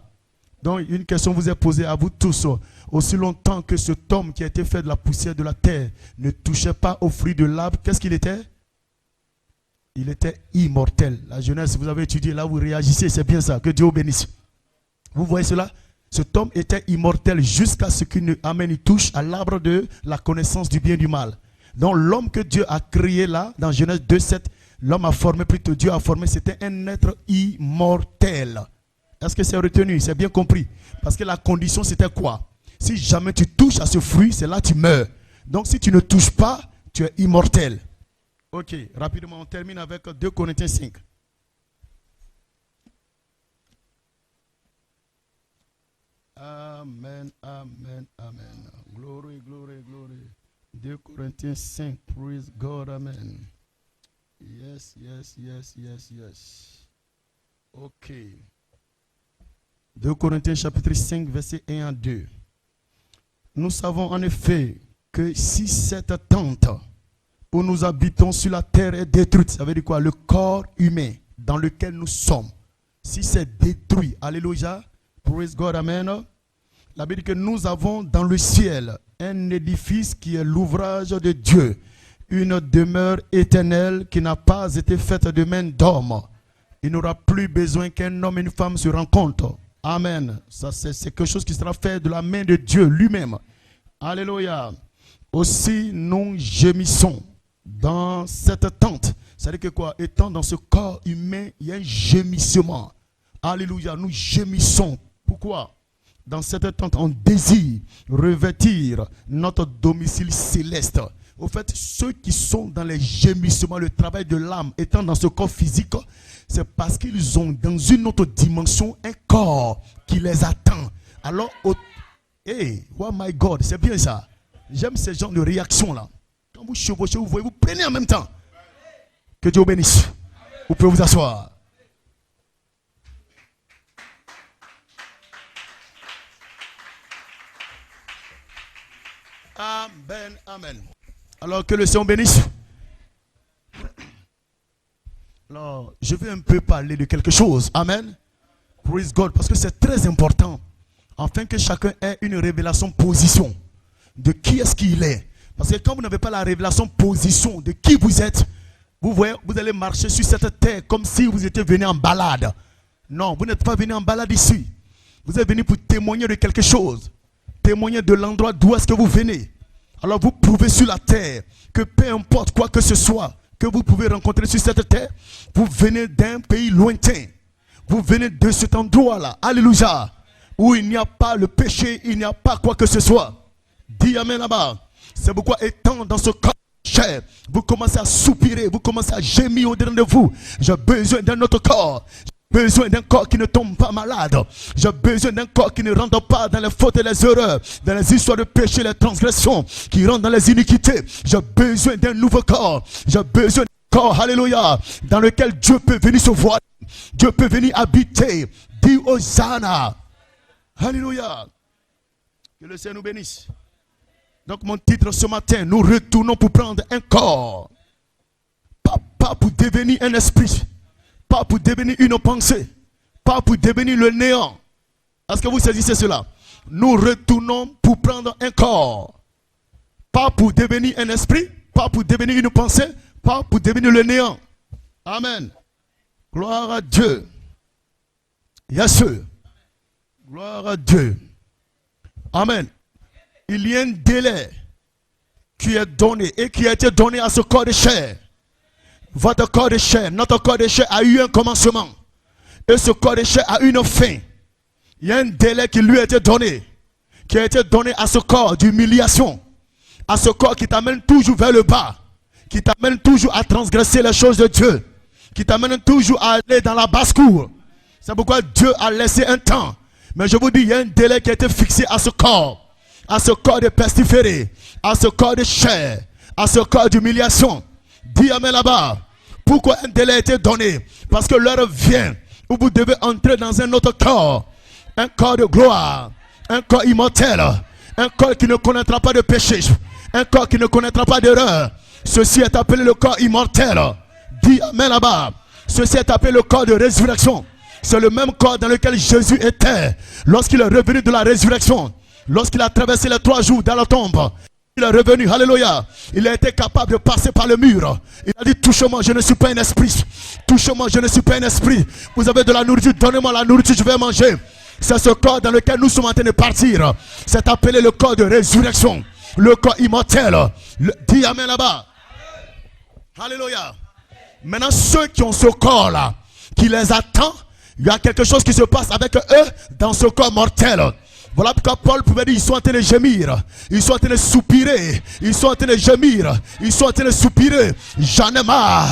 Donc une question vous est posée à vous tous. Aussi longtemps que cet homme qui a été fait de la poussière de la terre ne touchait pas au fruit de l'arbre, qu'est-ce qu'il était? Il était immortel. La jeunesse, vous avez étudié, là vous réagissez, c'est bien ça. Que Dieu vous bénisse. Vous voyez cela? Cet homme était immortel jusqu'à ce qu'il il touche à l'arbre de la connaissance du bien et du mal. Donc l'homme que Dieu a créé là, dans Genèse 2,7, l'homme a formé, plutôt Dieu a formé, c'était un être immortel. Est-ce que c'est retenu? C'est bien compris. Parce que la condition c'était quoi? Si jamais tu touches à ce fruit, c'est là que tu meurs. Donc si tu ne touches pas, tu es immortel. Ok, rapidement on termine avec 2 Corinthiens 5. Amen, amen, amen. Glory, glory, glory. 2 Corinthiens 5, praise God, amen. Yes, yes, yes, yes, yes. Ok. 2 Corinthiens chapitre 5, verset 1 à 2. Nous savons en effet que si cette tente où nous habitons sur la terre est détruite, ça veut dire quoi? Le corps humain dans lequel nous sommes, si c'est détruit, alléluia, praise God, amen. La Bible dit que nous avons dans le ciel un édifice qui est l'ouvrage de Dieu, une demeure éternelle qui n'a pas été faite de main d'homme. Il n'aura plus besoin qu'un homme et une femme se rencontrent. Amen. Ça, c'est quelque chose qui sera fait de la main de Dieu lui-même. Alléluia. Aussi, nous gémissons dans cette tente. C'est-à-dire que quoi? Étant dans ce corps humain, il y a un gémissement. Alléluia. Nous gémissons. Pourquoi? Dans cette tente, on désire revêtir notre domicile céleste. Au fait, ceux qui sont dans les gémissements, le travail de l'âme, étant dans ce corps physique, c'est parce qu'ils ont dans une autre dimension un corps qui les attend. Alors, hey, oh my God, c'est bien ça. J'aime ce genre de réaction-là. Quand vous chevauchez, vous voyez, vous prenez en même temps. Que Dieu vous bénisse. Vous pouvez vous asseoir. Amen, amen. Alors que le Seigneur bénisse. Alors, je vais un peu parler de quelque chose. Amen. Praise God. Parce que c'est très important. Afin que chacun ait une révélation position. De qui est-ce qu'il est. Parce que quand vous n'avez pas la révélation position de qui vous êtes, vous voyez, vous allez marcher sur cette terre comme si vous étiez venu en balade. Non, vous n'êtes pas venu en balade ici. Vous êtes venu pour témoigner de quelque chose. Témoigner de l'endroit d'où est-ce que vous venez. Alors vous prouvez sur la terre que peu importe quoi que ce soit que vous pouvez rencontrer sur cette terre, vous venez d'un pays lointain. Vous venez de cet endroit-là. Alléluia. Où il n'y a pas le péché, il n'y a pas quoi que ce soit. Dis amen là-bas. C'est pourquoi étant dans ce corps cher, vous commencez à soupirer, vous commencez à gémir au-dedans de vous. J'ai besoin d'un autre corps. J'ai besoin d'un corps qui ne tombe pas malade. J'ai besoin d'un corps qui ne rentre pas dans les fautes et les erreurs, dans les histoires de péché, les transgressions, qui rentre dans les iniquités. J'ai besoin d'un nouveau corps. J'ai besoin d'un corps, alléluia, dans lequel Dieu peut venir se voir. Dieu peut venir habiter. Dis Hosanna. Alléluia. Que le Seigneur nous bénisse. Donc mon titre ce matin, nous retournons pour prendre un corps. Pas pour devenir un esprit. Pas pour devenir une pensée. Pas pour devenir le néant. Est-ce que vous saisissez cela? Nous retournons pour prendre un corps. Pas pour devenir un esprit. Pas pour devenir une pensée. Pas pour devenir le néant. Amen. Gloire à Dieu. Yes sir. Gloire à Dieu. Amen. Il y a un délai qui est donné et qui a été donné à ce corps de chair. Votre corps de chair, notre corps de chair a eu un commencement. Et ce corps de chair a une fin. Il y a un délai qui lui a été donné. Qui a été donné à ce corps d'humiliation. À ce corps qui t'amène toujours vers le bas. Qui t'amène toujours à transgresser les choses de Dieu. Qui t'amène toujours à aller dans la basse-cour. C'est pourquoi Dieu a laissé un temps. Mais je vous dis, il y a un délai qui a été fixé à ce corps. À ce corps de pestiféré. À ce corps de chair. À ce corps d'humiliation. Dis amen là-bas. Pourquoi un délai a été donné? Parce que l'heure vient où vous devez entrer dans un autre corps. Un corps de gloire. Un corps immortel. Un corps qui ne connaîtra pas de péché. Un corps qui ne connaîtra pas d'erreur. Ceci est appelé le corps immortel. Dis amen là-bas. Ceci est appelé le corps de résurrection. C'est le même corps dans lequel Jésus était lorsqu'il est revenu de la résurrection. Lorsqu'il a traversé les 3 jours dans la tombe. Il est revenu, alléluia. Il a été capable de passer par le mur. Il a dit, touche-moi, je ne suis pas un esprit. Touche-moi, je ne suis pas un esprit. Vous avez de la nourriture, donnez-moi la nourriture, je vais manger. C'est ce corps dans lequel nous sommes en train de partir. C'est appelé le corps de résurrection. Le corps immortel. Dis amen là-bas. Alléluia. Maintenant, ceux qui ont ce corps-là, qui les attend, il y a quelque chose qui se passe avec eux dans ce corps mortel. Voilà pourquoi Paul pouvait dire, ils sont en train de gémir, ils sont en train de soupirer, ils sont en train de gémir, ils sont en train de soupirer. J'en ai marre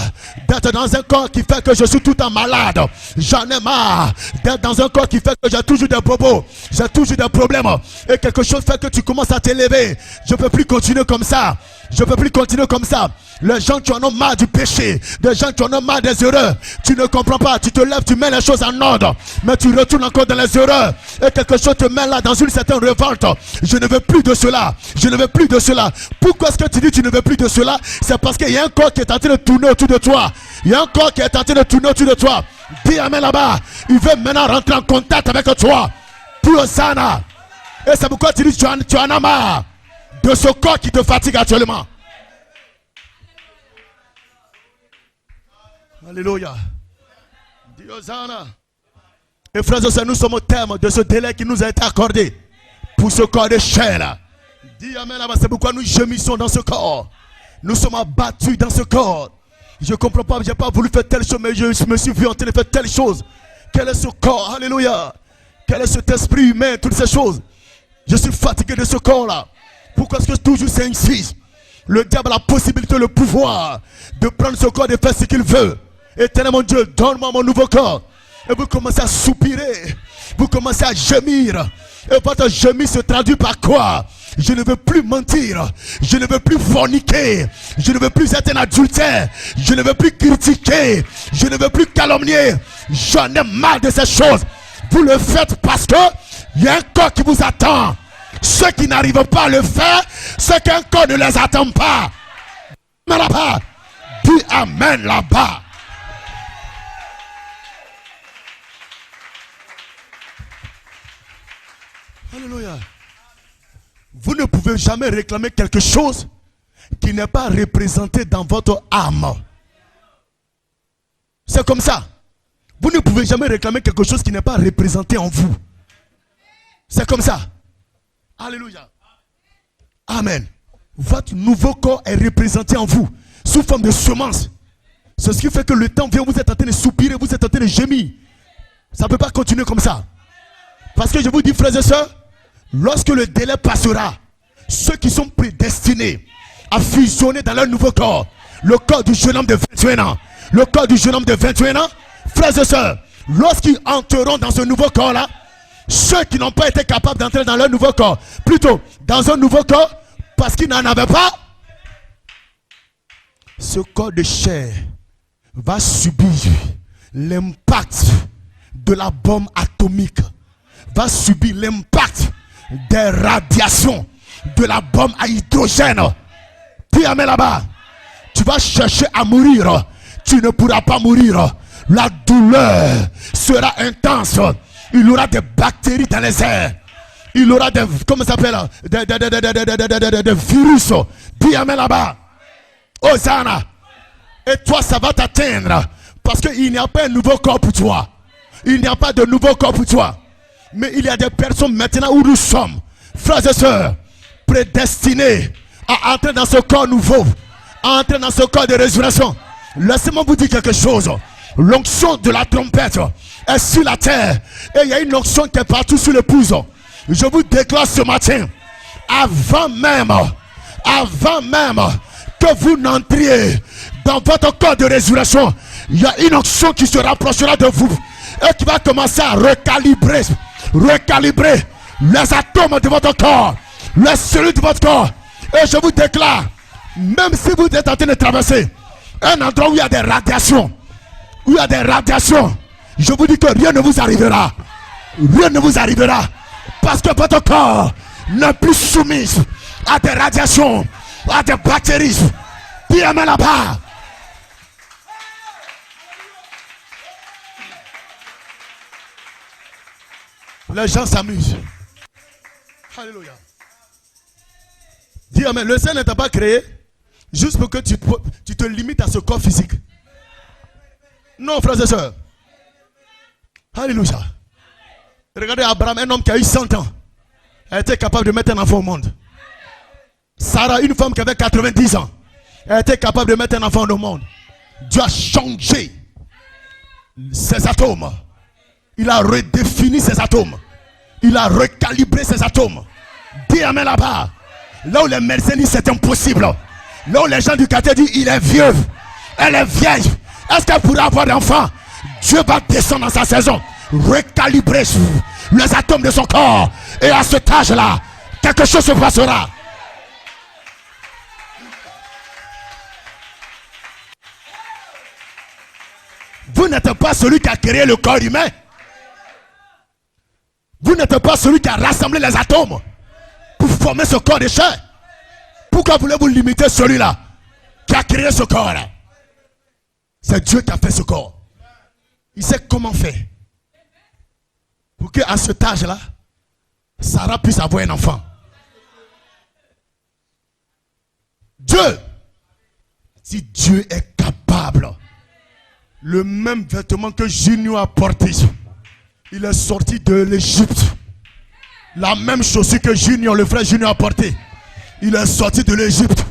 d'être dans un corps qui fait que je suis tout en malade. J'en ai marre d'être dans un corps qui fait que j'ai toujours des bobos, j'ai toujours des problèmes. Et quelque chose fait que tu commences à t'élever. Je ne peux plus continuer comme ça. Je ne peux plus continuer comme ça. Les gens qui en ont marre du péché, des gens qui en ont marre des erreurs, tu ne comprends pas, tu te lèves, tu mets les choses en ordre, mais tu retournes encore dans les erreurs, et quelque chose te met là dans une certaine révolte. Je ne veux plus de cela, je ne veux plus de cela. Pourquoi est-ce que tu dis tu ne veux plus de cela? C'est parce qu'il y a un corps qui est en train de tourner autour de toi. Il y a un corps qui est en train de tourner autour de toi. Dis amen là-bas. Il veut maintenant rentrer en contact avec toi. Pour Hosanna. Et c'est pourquoi tu dis tu en as marre de ce corps qui te fatigue actuellement. Alléluia. Diosana. Et frères et sœurs, nous sommes au terme de ce délai qui nous a été accordé pour ce corps de chair là. Dis amen là-bas, c'est pourquoi nous gémissons dans ce corps. Nous sommes abattus dans ce corps. Je ne comprends pas, je n'ai pas voulu faire telle chose, mais je me suis vu en train de faire telle chose. Quel est ce corps? Alléluia. Quel est cet esprit humain? Toutes ces choses. Je suis fatigué de ce corps-là. Pourquoi est-ce que toujours c'est insiste? Le diable a la possibilité, le pouvoir de prendre ce corps et de faire ce qu'il veut. Éternel mon Dieu, donne-moi mon nouveau corps. Et vous commencez à soupirer. Vous commencez à gémir. Et votre gémir se traduit par quoi? Je ne veux plus mentir. Je ne veux plus forniquer. Je ne veux plus être un adultère. Je ne veux plus critiquer. Je ne veux plus calomnier. J'en ai marre de ces choses. Vous le faites parce que il y a un corps qui vous attend. Ceux qui n'arrivent pas à le faire, c'est qu'un corps ne les attend pas. Mais là-bas, dis amen là-bas. Alléluia. Vous ne pouvez jamais réclamer quelque chose qui n'est pas représenté dans votre âme. C'est comme ça. Vous ne pouvez jamais réclamer quelque chose qui n'est pas représenté en vous. C'est comme ça. Alléluia. Amen. Votre nouveau corps est représenté en vous sous forme de semence. C'est ce qui fait que le temps vient, vous êtes en train de soupirer, vous êtes en train de gémir. Ça ne peut pas continuer comme ça. Parce que je vous dis, frères et sœurs, lorsque le délai passera, ceux qui sont prédestinés à fusionner dans leur nouveau corps, le corps du jeune homme de 21 ans, le corps du jeune homme de 21 ans, frères et sœurs, lorsqu'ils entreront dans ce nouveau corps-là, ceux qui n'ont pas été capables d'entrer dans leur nouveau corps, plutôt dans un nouveau corps, parce qu'ils n'en avaient pas, ce corps de chair va subir l'impact de la bombe atomique, va subir l'impact des radiations de la bombe à hydrogène. Dis amen là-bas. Tu vas chercher à mourir, tu ne pourras pas mourir. La douleur sera intense. Il y aura des bactéries dans les airs. Il y aura des, comment ça s'appelle, des virus. Dis amen là-bas. Hosanna. Et toi, ça va t'atteindre. Parce qu'il n'y a pas un nouveau corps pour toi. Il n'y a pas de nouveau corps pour toi. Mais il y a des personnes maintenant où nous sommes, frères et sœurs, prédestinés à entrer dans ce corps nouveau, à entrer dans ce corps de résurrection. Laissez-moi vous dire quelque chose. L'onction de la trompette est sur la terre. Et il y a une onction qui est partout sur l'épouse. Je vous déclare ce matin, avant même que vous n'entriez dans votre corps de résurrection, il y a une onction qui se rapprochera de vous et qui va commencer à recalibrer les atomes de votre corps, les cellules de votre corps. Et je vous déclare, même si vous êtes en train de traverser un endroit où il y a des radiations, je vous dis que rien ne vous arrivera. Rien ne vous arrivera. Parce que votre corps n'est plus soumis à des radiations, à des bactéries. Dis amen là-bas. Les gens s'amusent. Alléluia. Dis amen. Le Seigneur ne t'a pas créé juste pour que tu te limites à ce corps physique. Non, frères et sœurs. Alléluia. Regardez Abraham, un homme qui a eu 100 ans. Elle était capable de mettre un enfant au monde. Sarah, une femme qui avait 90 ans. Elle était capable de mettre un enfant au monde. Dieu a changé ses atomes. Il a redéfini ses atomes. Il a recalibré ses atomes. Dis amen là-bas. Là où les médecins disent c'est impossible. Là où les gens du quartier disent il est vieux. Elle est vieille. Est-ce qu'elle pourrait avoir d'enfant? Dieu va descendre dans sa saison. Recalibrer les atomes de son corps. Et à cet âge-là, quelque chose se passera. Vous n'êtes pas celui qui a créé le corps humain. Vous n'êtes pas celui qui a rassemblé les atomes pour former ce corps de chair. Pourquoi voulez-vous limiter celui-là qui a créé ce corps-là? C'est Dieu qui a fait ce corps. Il sait comment faire. Pour qu'à cet âge-là, Sarah puisse avoir un enfant. Dieu, si Dieu est capable, Le même vêtement que Junior a porté. Il est sorti de l'Égypte. La même chaussure que Junior, le frère Junior a porté. Il est sorti de l'Égypte.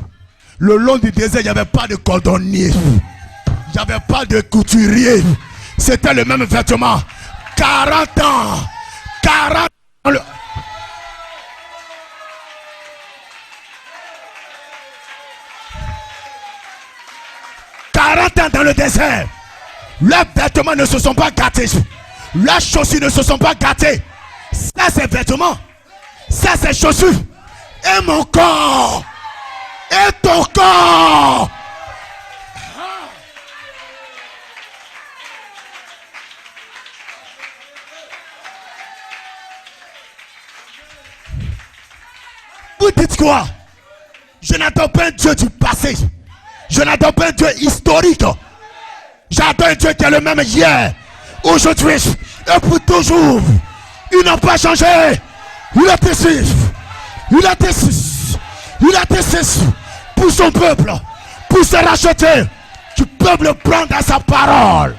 Le long du désert, il n'y avait pas de cordonnier. Il n'y avait pas de couturier. C'était le même vêtement. 40 ans. 40 ans. 40 ans dans le désert. Leurs vêtements ne se sont pas gâtés. Leurs chaussures ne se sont pas gâtées. Ça c'est vêtements. Ça c'est chaussures. Et mon corps. Et ton corps. Vous dites quoi? Je n'adore pas un Dieu du passé. Je n'adore pas un Dieu historique. J'adore un Dieu qui est le même hier, aujourd'hui et pour toujours. Il n'a pas changé. Il a été Il a été Il a été pour son peuple, pour se racheter. Tu peux le prendre à sa parole.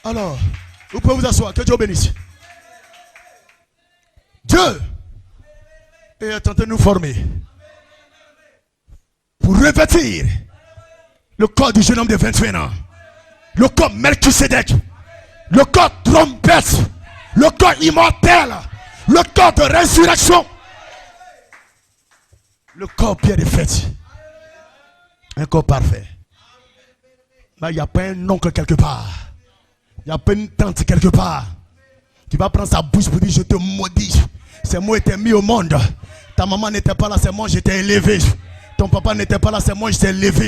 Alors, vous pouvez vous asseoir. Que Dieu bénisse. Dieu est en train de nous former pour revêtir le corps du jeune homme de 21 ans, le corps Melchisedec, le corps trompette, le corps immortel, le corps de résurrection, le corps bien défait, un corps parfait. Là, il n'y a pas un oncle quelque part, il n'y a pas une tante quelque part qui va prendre sa bouche pour dire je te maudis. C'est moi qui t'ai mis au monde. Ta maman n'était pas là, c'est moi qui t'ai élevé. Ton papa n'était pas là, c'est moi qui t'ai élevé.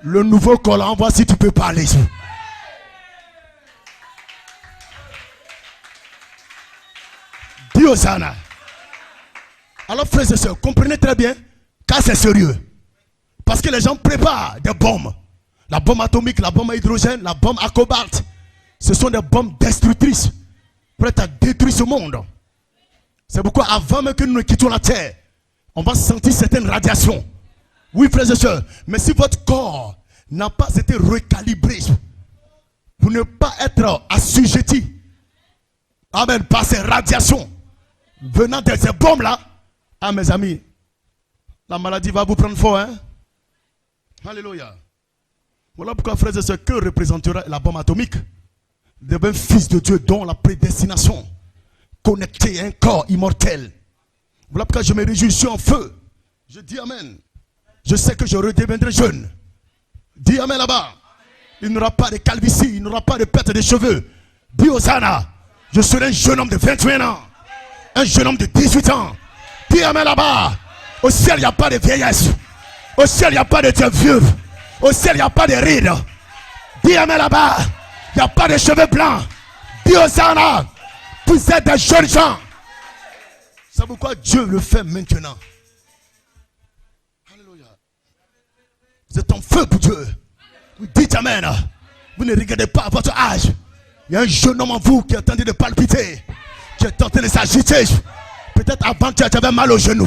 Le nouveau corps là, on voit si tu peux parler. Dis Hosanna. Alors frères et sœurs, comprenez très bien car c'est sérieux. Parce que les gens préparent des bombes. La bombe atomique, la bombe à hydrogène, la bombe à cobalt. Ce sont des bombes destructrices. Prêtes à détruire ce monde. C'est pourquoi avant même que nous ne quittions la terre, on va sentir certaines radiations. Oui frères et sœurs, mais si votre corps n'a pas été recalibré pour ne pas être assujetti, amen, par ces radiations venant de ces bombes là, ah mes amis, la maladie va vous prendre fort, hein. Alléluia. Voilà pourquoi frères et sœurs, que représentera la bombe atomique? D'un fils de Dieu dont la prédestination connecté à un corps immortel. Voilà pourquoi je me réjouis, je suis en feu. Je dis amen. Je sais que je redeviendrai jeune. Dis amen là-bas. Il n'y aura pas de calvitie, il n'y aura pas de perte de cheveux. Dis Hosanna. Je serai un jeune homme de 21 ans. Un jeune homme de 18 ans. Dis amen là-bas. Au ciel, il n'y a pas de vieillesse. Au ciel, il n'y a pas de Dieu vieux. Au ciel, il n'y a pas de rides. Dis amen là-bas. Il n'y a pas de cheveux blancs. Dis Hosanna. Vous êtes des jeunes gens. C'est pourquoi Dieu le fait maintenant. Alléluia. Vous êtes en feu pour Dieu. Vous dites amen. Vous ne regardez pas à votre âge. Il y a un jeune homme en vous qui est en train de palpiter, qui est en train de s'agiter. Peut-être avant tu avais mal au genou.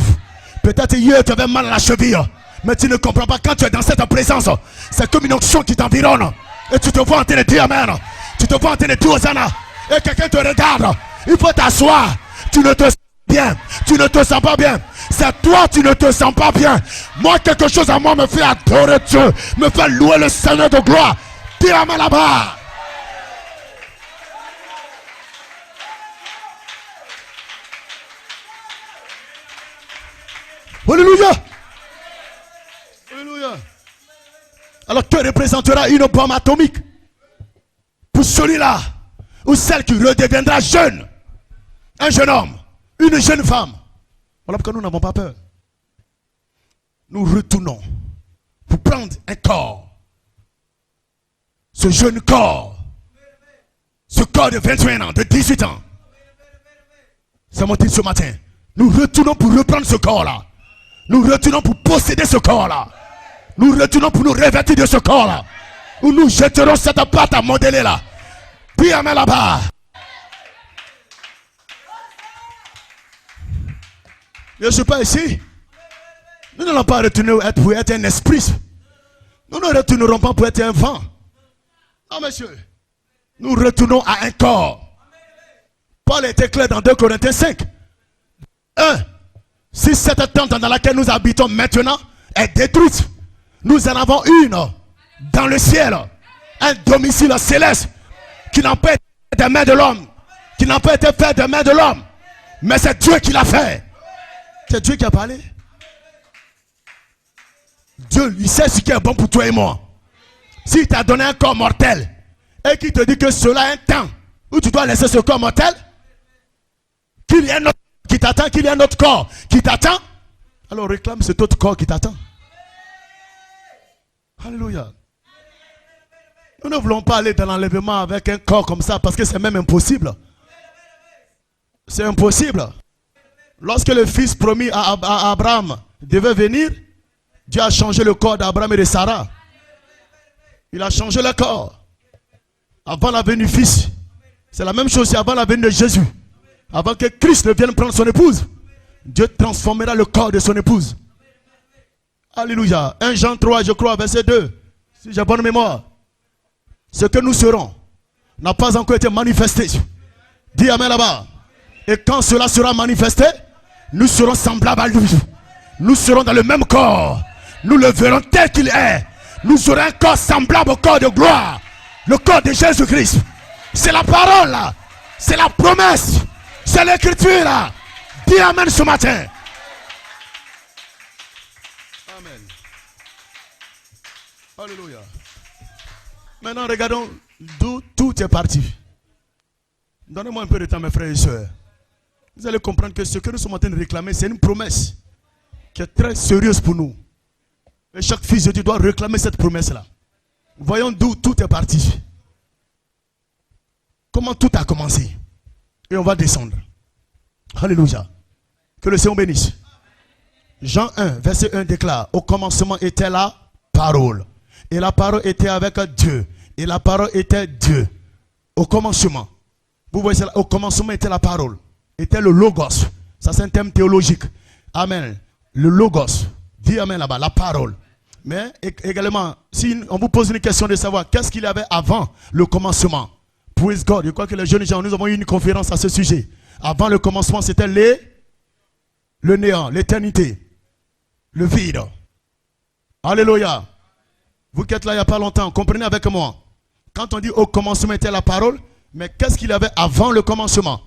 Peut-être hier tu avais mal à la cheville. Mais tu ne comprends pas quand tu es dans cette présence. C'est comme une onction qui t'environne. Et tu te vois en train de dire amen. Tu te vois en train de dire Hosanna. Et quelqu'un te regarde. Il faut t'asseoir. Tu ne te sens bien. Tu ne te sens pas bien. C'est toi, tu ne te sens pas bien. Moi, quelque chose à moi me fait adorer Dieu. Me fait louer le Seigneur de gloire. Dis amen là-bas. Alléluia. Alléluia. Alors que représentera une bombe atomique pour celui-là ou celle qui redeviendra jeune? Un jeune homme, une jeune femme. Voilà pourquoi nous n'avons pas peur. Nous retournons pour prendre un corps. Ce jeune corps. Ce corps de 21 ans, de 18 ans. C'est mon titre ce matin. Nous retournons pour reprendre ce corps-là. Nous retournons pour posséder ce corps-là. Nous retournons pour nous revêtir de ce corps-là. Où nous jetterons cette pâte à modeler là. Puis amen là-bas. Je ne suis pas ici. Nous n'allons pas retourner pour être un esprit. Nous ne retournerons pas pour être un vent. Non, monsieur. Nous retournons à un corps. Paul était clair dans 2 Corinthiens 5. 1. Si cette tente dans laquelle nous habitons maintenant est détruite, nous en avons une dans le ciel. Un domicile céleste qui n'a pas été des mains de l'homme. Qui n'a pas été fait des mains de l'homme. Mais c'est Dieu qui l'a fait. C'est Dieu qui a parlé. Dieu, il sait ce qui est bon pour toi et moi. S'il t'a donné un corps mortel et qu'il te dit que cela est un temps où tu dois laisser ce corps mortel, qu'il y ait un autre qui t'attend, qu'il y ait un autre corps qui t'attend, alors réclame cet autre corps qui t'attend. Alléluia. Nous ne voulons pas aller dans l'enlèvement avec un corps comme ça parce que c'est même impossible. C'est impossible. Lorsque le fils promis à Abraham devait venir, Dieu a changé le corps d'Abraham et de Sarah. Il a changé le corps. Avant la venue du fils. C'est la même chose avant la venue de Jésus. Avant que Christ ne vienne prendre son épouse, Dieu transformera le corps de son épouse. Alléluia. 1 Jean 3, je crois, verset 2. Si j'ai bonne mémoire. Ce que nous serons n'a pas encore été manifesté. Dis amen là-bas. Et quand cela sera manifesté, nous serons semblables à lui. Nous serons dans le même corps. Nous le verrons tel qu'il est. Nous aurons un corps semblable au corps de gloire. Le corps de Jésus-Christ. C'est la parole là. C'est la promesse. C'est l'écriture là. Dis amen ce matin. Amen. Alléluia. Maintenant regardons d'où tout est parti. Donnez-moi un peu de temps mes frères et sœurs. Vous allez comprendre que ce que nous sommes en train de réclamer, c'est une promesse qui est très sérieuse pour nous. Et chaque fils de Dieu doit réclamer cette promesse-là. Voyons d'où tout est parti. Comment tout a commencé. Et on va descendre. Alléluia. Que le Seigneur bénisse. Jean 1, verset 1 déclare: au commencement était la parole. Et la parole était avec Dieu. Et la parole était Dieu. Au commencement. Vous voyez cela? Au commencement était la parole. Était le logos. Ça c'est un thème théologique. Amen. Le logos. Dis amen là-bas. La parole. Mais également, si on vous pose une question de savoir qu'est-ce qu'il y avait avant le commencement. Praise God. Je crois que les jeunes gens, nous avons eu une conférence à ce sujet. Avant le commencement, c'était le néant, l'éternité, le vide. Alléluia. Vous qui êtes là il n'y a pas longtemps, comprenez avec moi. Quand on dit au commencement était la parole, mais qu'est-ce qu'il y avait avant le commencement?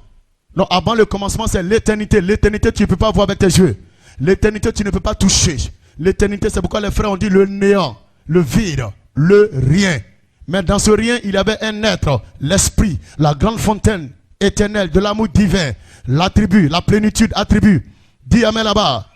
Non, avant le commencement, c'est l'éternité. L'éternité, tu ne peux pas voir avec tes yeux. L'éternité, tu ne peux pas toucher. L'éternité, c'est pourquoi les frères ont dit le néant, le vide, le rien. Mais dans ce rien, il y avait un être, l'esprit, la grande fontaine éternelle de l'amour divin, l'attribut, la plénitude attribut. Dis amen là-bas.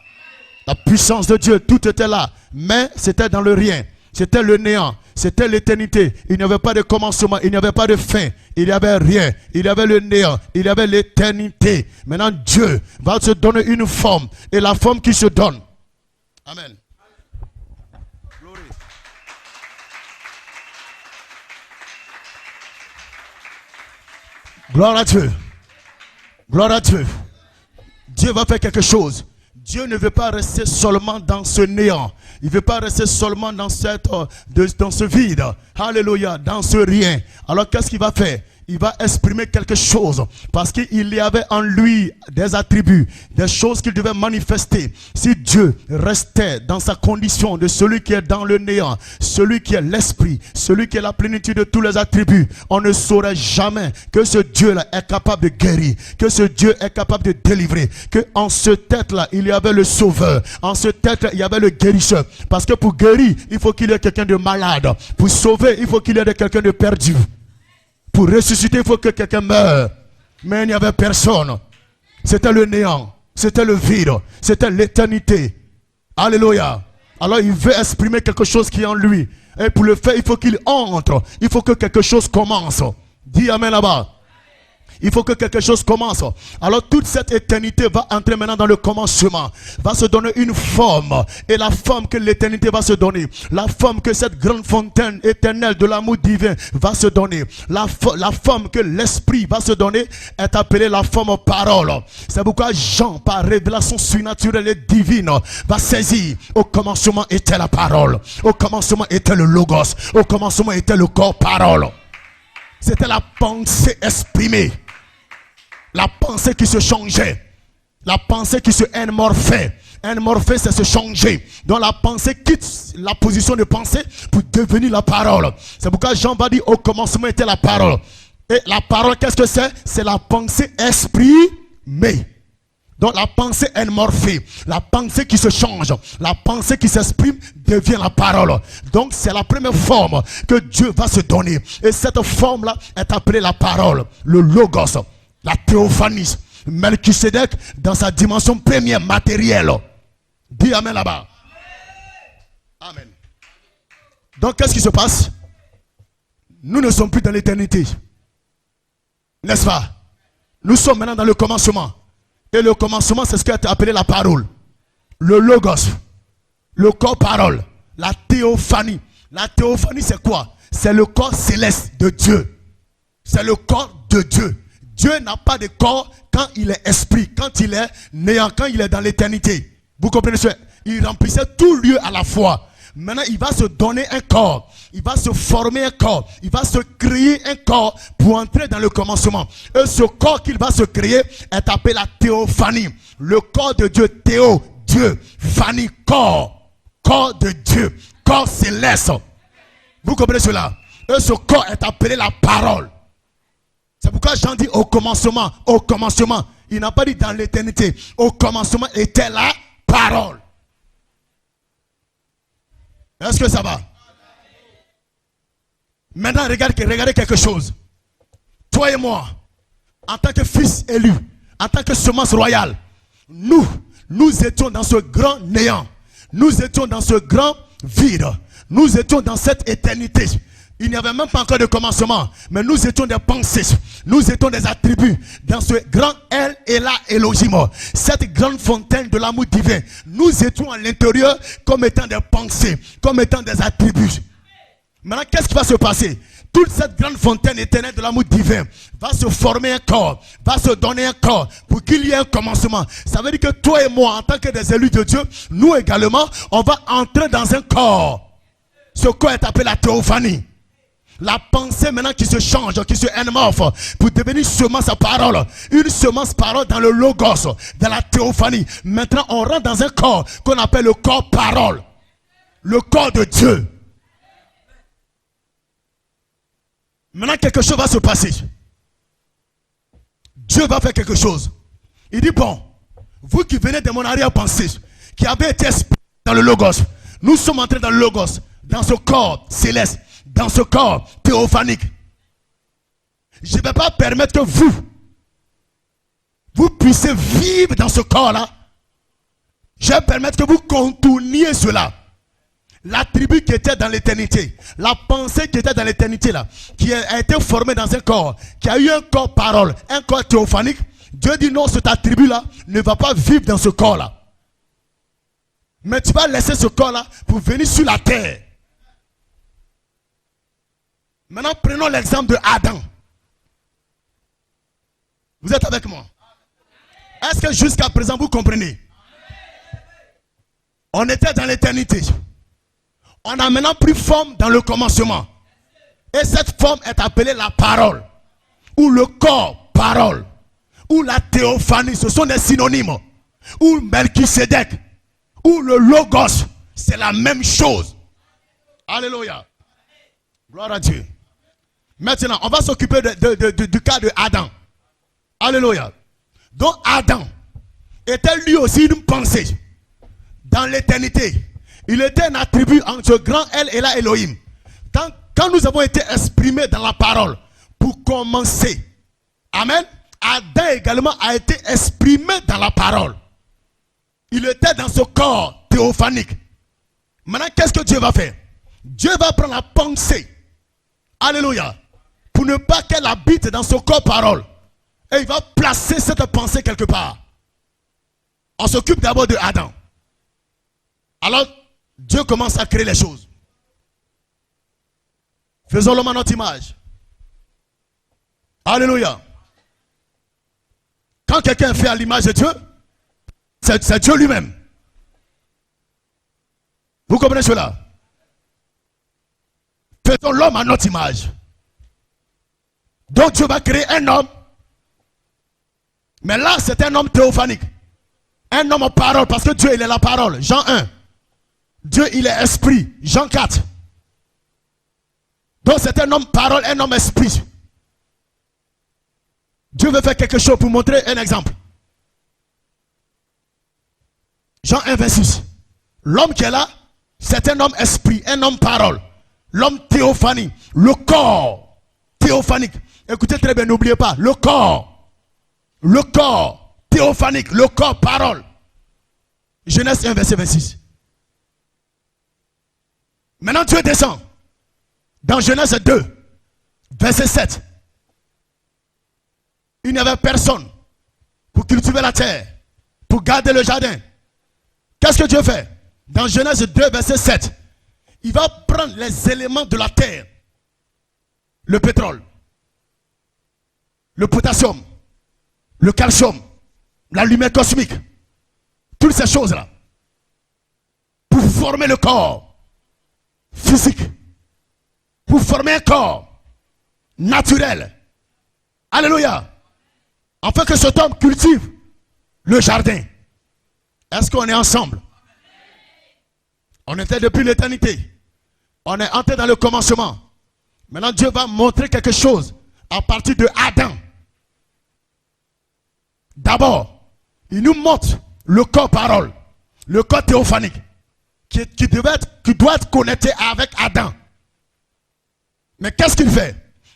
La puissance de Dieu, tout était là. Mais c'était dans le rien. C'était le néant. C'était l'éternité. Il n'y avait pas de commencement. Il n'y avait pas de fin. Il n'y avait rien. Il y avait le néant. Il y avait l'éternité. Maintenant, Dieu va se donner une forme. Et la forme qui se donne. Amen. Glory. Gloire à Dieu. Gloire à Dieu. Dieu va faire quelque chose. Dieu ne veut pas rester seulement dans ce néant. Il ne veut pas rester seulement dans ce vide. Alléluia, dans ce rien. Alors qu'est-ce qu'il va faire? Il va exprimer quelque chose. Parce qu'il y avait en lui des attributs, des choses qu'il devait manifester. Si Dieu restait dans sa condition de celui qui est dans le néant, celui qui est l'esprit, celui qui est la plénitude de tous les attributs, on ne saurait jamais que ce Dieu-là est capable de guérir, que ce Dieu est capable de délivrer, que en ce tête-là, il y avait le sauveur, en ce tête-là, il y avait le guérisseur. Parce que pour guérir, il faut qu'il y ait quelqu'un de malade. Pour sauver, il faut qu'il y ait quelqu'un de perdu. Pour ressusciter, il faut que quelqu'un meure. Mais il n'y avait personne. C'était le néant. C'était le vide. C'était l'éternité. Alléluia. Alors il veut exprimer quelque chose qui est en lui. Et pour le faire, il faut qu'il entre. Il faut que quelque chose commence. Dis amen là-bas. Il faut que quelque chose commence. Alors toute cette éternité va entrer maintenant dans le commencement. Va se donner une forme. Et la forme que l'éternité va se donner. La forme que cette grande fontaine éternelle de l'amour divin va se donner. La forme que l'esprit va se donner est appelée la forme parole. C'est pourquoi Jean, par révélation surnaturelle et divine, va saisir. Au commencement était la parole. Au commencement était le logos. Au commencement était le corps parole. C'était la pensée exprimée. La pensée qui se changeait. La pensée qui se morphait. Morphée, c'est se changer. Donc la pensée quitte la position de pensée pour devenir la parole. C'est pourquoi Jean va dire au commencement était la parole. Et la parole, qu'est-ce que c'est? C'est la pensée exprimée. Donc la pensée morphée, la pensée qui se change, la pensée qui s'exprime devient la parole. Donc c'est la première forme que Dieu va se donner. Et cette forme-là est appelée la parole, le logos, la théophanie. Melchisedec dans sa dimension première matérielle. Dis amen là-bas. Amen. Donc qu'est-ce qui se passe? Nous ne sommes plus dans l'éternité. N'est-ce pas? Nous sommes maintenant dans le commencement. Et le commencement, c'est ce qui est appelé la parole. Le logos. Le corps parole. La théophanie. La théophanie, c'est quoi? C'est le corps céleste de Dieu. C'est le corps de Dieu. Dieu n'a pas de corps quand il est esprit, quand il est néant, quand il est dans l'éternité. Vous comprenez ce? Il remplissait tout lieu à la fois. Maintenant, il va se donner un corps. Il va se former un corps. Il va se créer un corps pour entrer dans le commencement. Et ce corps qu'il va se créer est appelé la théophanie. Le corps de Dieu, théo, Dieu, phanie, corps. Corps de Dieu. Corps céleste. Vous comprenez cela? Et ce corps est appelé la parole. C'est pourquoi Jean dit au commencement. Au commencement. Il n'a pas dit dans l'éternité. Au commencement était la parole. Est-ce que ça va? Maintenant, regardez quelque chose. Toi et moi, en tant que fils élu, en tant que semence royale, nous étions dans ce grand néant. Nous étions dans ce grand vide. Nous étions dans cette éternité. Il n'y avait même pas encore de commencement. Mais nous étions des pensées. Nous étions des attributs. Dans ce grand El Ela Elohim. Cette grande fontaine de l'amour divin. Nous étions à l'intérieur comme étant des pensées. Comme étant des attributs. Maintenant, qu'est-ce qui va se passer? Toute cette grande fontaine éternelle de l'amour divin va se former un corps, va se donner un corps pour qu'il y ait un commencement. Ça veut dire que toi et moi, en tant que des élus de Dieu, nous également, on va entrer dans un corps. Ce corps est appelé la théophanie. La pensée maintenant qui se change, qui se morphe pour devenir semence à parole. Une semence parole dans le logos, dans la théophanie. Maintenant, on rentre dans un corps qu'on appelle le corps parole. Le corps de Dieu. Maintenant, quelque chose va se passer. Dieu va faire quelque chose. Il dit, bon, vous qui venez de mon arrière-pensée, qui avez été dans le logos, nous sommes entrés dans le logos, dans ce corps céleste, dans ce corps théophanique. Je ne vais pas permettre que vous puissiez vivre dans ce corps-là. Je vais permettre que vous contourniez cela. L'attribut qui était dans l'éternité, la pensée qui était dans l'éternité là, qui a été formée dans un corps, qui a eu un corps parole, un corps théophanique, Dieu dit non, cet attribut là ne va pas vivre dans ce corps là. Mais tu vas laisser ce corps là pour venir sur la terre. Maintenant prenons l'exemple de Adam. Vous êtes avec moi? Est-ce que jusqu'à présent vous comprenez? On était dans l'éternité. On a maintenant pris forme dans le commencement. Et cette forme est appelée la parole. Ou le corps parole. Ou la théophanie. Ce sont des synonymes. Ou Melchisedec. Ou le logos. C'est la même chose. Alléluia. Gloire à Dieu. Maintenant, on va s'occuper du cas de Adam. Alléluia. Donc Adam était lui aussi une pensée. Dans l'éternité. Il était un attribut entre grand El et la Elohim. Quand nous avons été exprimés dans la parole, pour commencer, amen, Adam également a été exprimé dans la parole. Il était dans ce corps théophanique. Maintenant, qu'est-ce que Dieu va faire? Dieu va prendre la pensée, alléluia, pour ne pas qu'elle habite dans ce corps parole. et il va placer cette pensée quelque part. On s'occupe d'abord de Adam. Alors, Dieu commence à créer les choses. Faisons l'homme à notre image. Alléluia. Quand quelqu'un est fait à l'image de Dieu, c'est Dieu lui-même. Vous comprenez cela? Faisons l'homme à notre image. Donc Dieu va créer un homme. Mais là, c'est un homme théophanique. Un homme en parole, parce que Dieu, il est la parole. Jean 1. Dieu, il est esprit. Jean 4. Donc c'est un homme parole, un homme esprit. Dieu veut faire quelque chose pour montrer un exemple. Jean 1, 26. L'homme qui est là, c'est un homme esprit, un homme parole. L'homme théophanie. Le corps théophanique. Écoutez très bien, n'oubliez pas. Le corps théophanique. Le corps parole. Genèse 1, verset 26. Maintenant Dieu descend. Dans Genèse 2, verset 7. Il n'y avait personne pour cultiver la terre, pour garder le jardin. Qu'est-ce que Dieu fait? Dans Genèse 2, verset 7, il va prendre les éléments de la terre. Le pétrole, le potassium, le calcium, la lumière cosmique. Toutes ces choses-là. Pour former le corps physique. Pour former un corps naturel. Alléluia. Afin que cet homme cultive le jardin. Est-ce qu'on est ensemble? On était depuis l'éternité. On est entré dans le commencement. Maintenant Dieu va montrer quelque chose à partir de Adam. D'abord, il nous montre le corps parole, le corps théophanique, qui doit être connecté avec Adam. Mais qu'est-ce qu'il fait?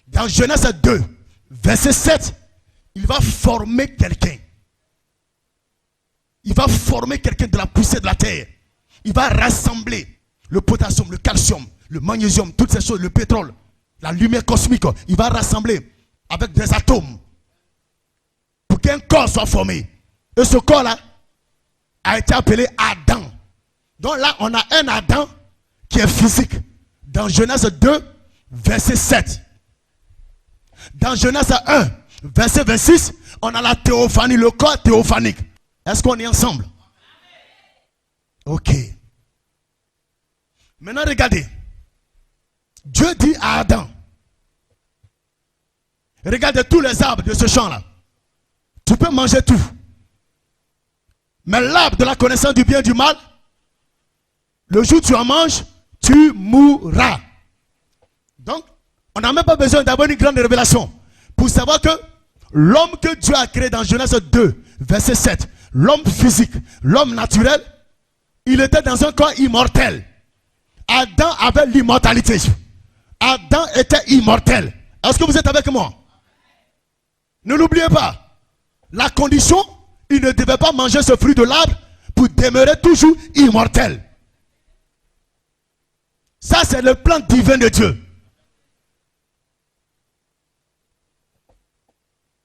Dans Genèse 2, verset 7, il va former quelqu'un. Il va former quelqu'un de la poussière de la terre. Il va rassembler le potassium, le calcium, le magnésium, toutes ces choses, le pétrole, la lumière cosmique. Il va rassembler avec des atomes pour qu'un corps soit formé. Et ce corps-là a été appelé Adam. Donc là, on a un Adam qui est physique. Dans Genèse 2, verset 7. Dans Genèse 1, verset 26, on a la théophanie, le corps théophanique. Est-ce qu'on est ensemble? Ok. Maintenant, regardez. Dieu dit à Adam, regardez tous les arbres de ce champ-là. Tu peux manger tout. Mais l'arbre de la connaissance du bien et du mal, le jour où tu en manges, tu mourras. Donc, on n'a même pas besoin d'avoir une grande révélation pour savoir que l'homme que Dieu a créé dans Genèse 2, verset 7, l'homme physique, l'homme naturel, il était dans un corps immortel. Adam avait l'immortalité. Adam était immortel. Est-ce que vous êtes avec moi? Ne l'oubliez pas. La condition, il ne devait pas manger ce fruit de l'arbre pour demeurer toujours immortel. Ça, c'est le plan divin de Dieu.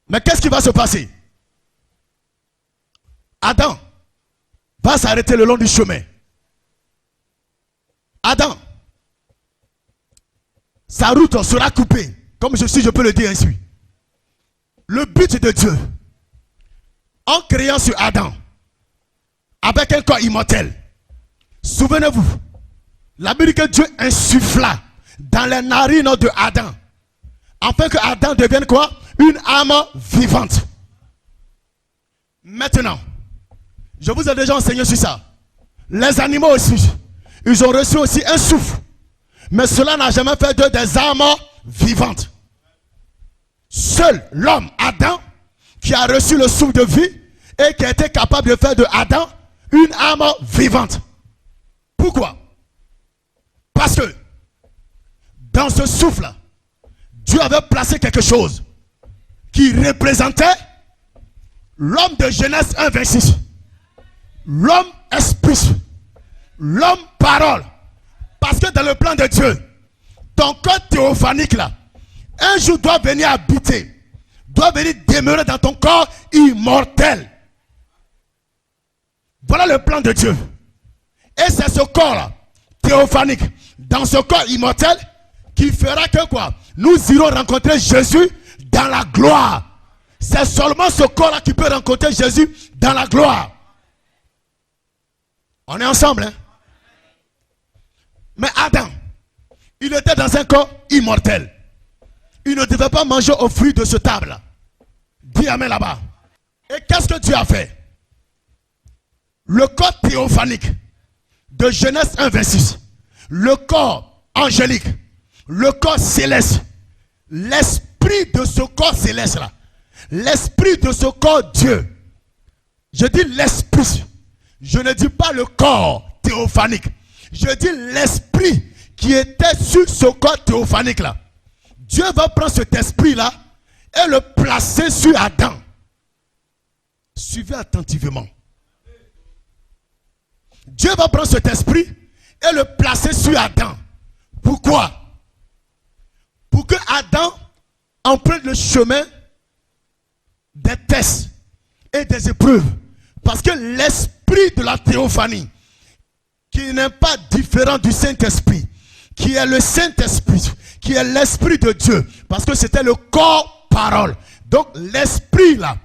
Mais qu'est-ce qui va se passer? Adam va s'arrêter le long du chemin. Adam, sa route sera coupée, comme je peux le dire ainsi. Le but de Dieu, en créant sur Adam, avec un corps immortel, souvenez-vous, la Bible dit que Dieu insuffla dans les narines de Adam, afin que Adam devienne quoi? Une âme vivante. Maintenant, je vous ai déjà enseigné sur ça. Les animaux aussi, ils ont reçu aussi un souffle. Mais cela n'a jamais fait d'eux des âmes vivantes. Seul l'homme, Adam, qui a reçu le souffle de vie et qui a été capable de faire de Adam une âme vivante. Pourquoi? Parce que dans ce souffle, Dieu avait placé quelque chose qui représentait l'homme de Genèse 1, 26. L'homme esprit. L'homme parole. Parce que dans le plan de Dieu, ton corps théophanique là, un jour doit venir habiter doit venir demeurer dans ton corps immortel. Voilà le plan de Dieu. Et c'est ce corps théophanique, dans ce corps immortel, qui fera que quoi? Nous irons rencontrer Jésus dans la gloire. C'est seulement ce corps-là qui peut rencontrer Jésus dans la gloire. On est ensemble, hein? Mais Adam, il était dans un corps immortel. Il ne devait pas manger au fruit de ce table. Dis amen là-bas. Et qu'est-ce que Dieu a fait? Le corps théophanique de Genèse 1, 26, le corps angélique, le corps céleste, l'esprit de ce corps céleste là, l'esprit de ce corps Dieu. Je dis l'esprit, je ne dis pas le corps théophanique. Je dis l'esprit qui était sur ce corps théophanique là. Dieu va prendre cet esprit là et le placer sur Adam. Suivez attentivement. Dieu va prendre cet esprit et le placer sur Adam. Pourquoi? Pour que Adam emprunte le chemin des tests et des épreuves. Parce que l'esprit de la théophanie, qui n'est pas différent du Saint-Esprit, qui est le Saint-Esprit, qui est l'Esprit de Dieu, parce que c'était le corps parole. Donc l'Esprit là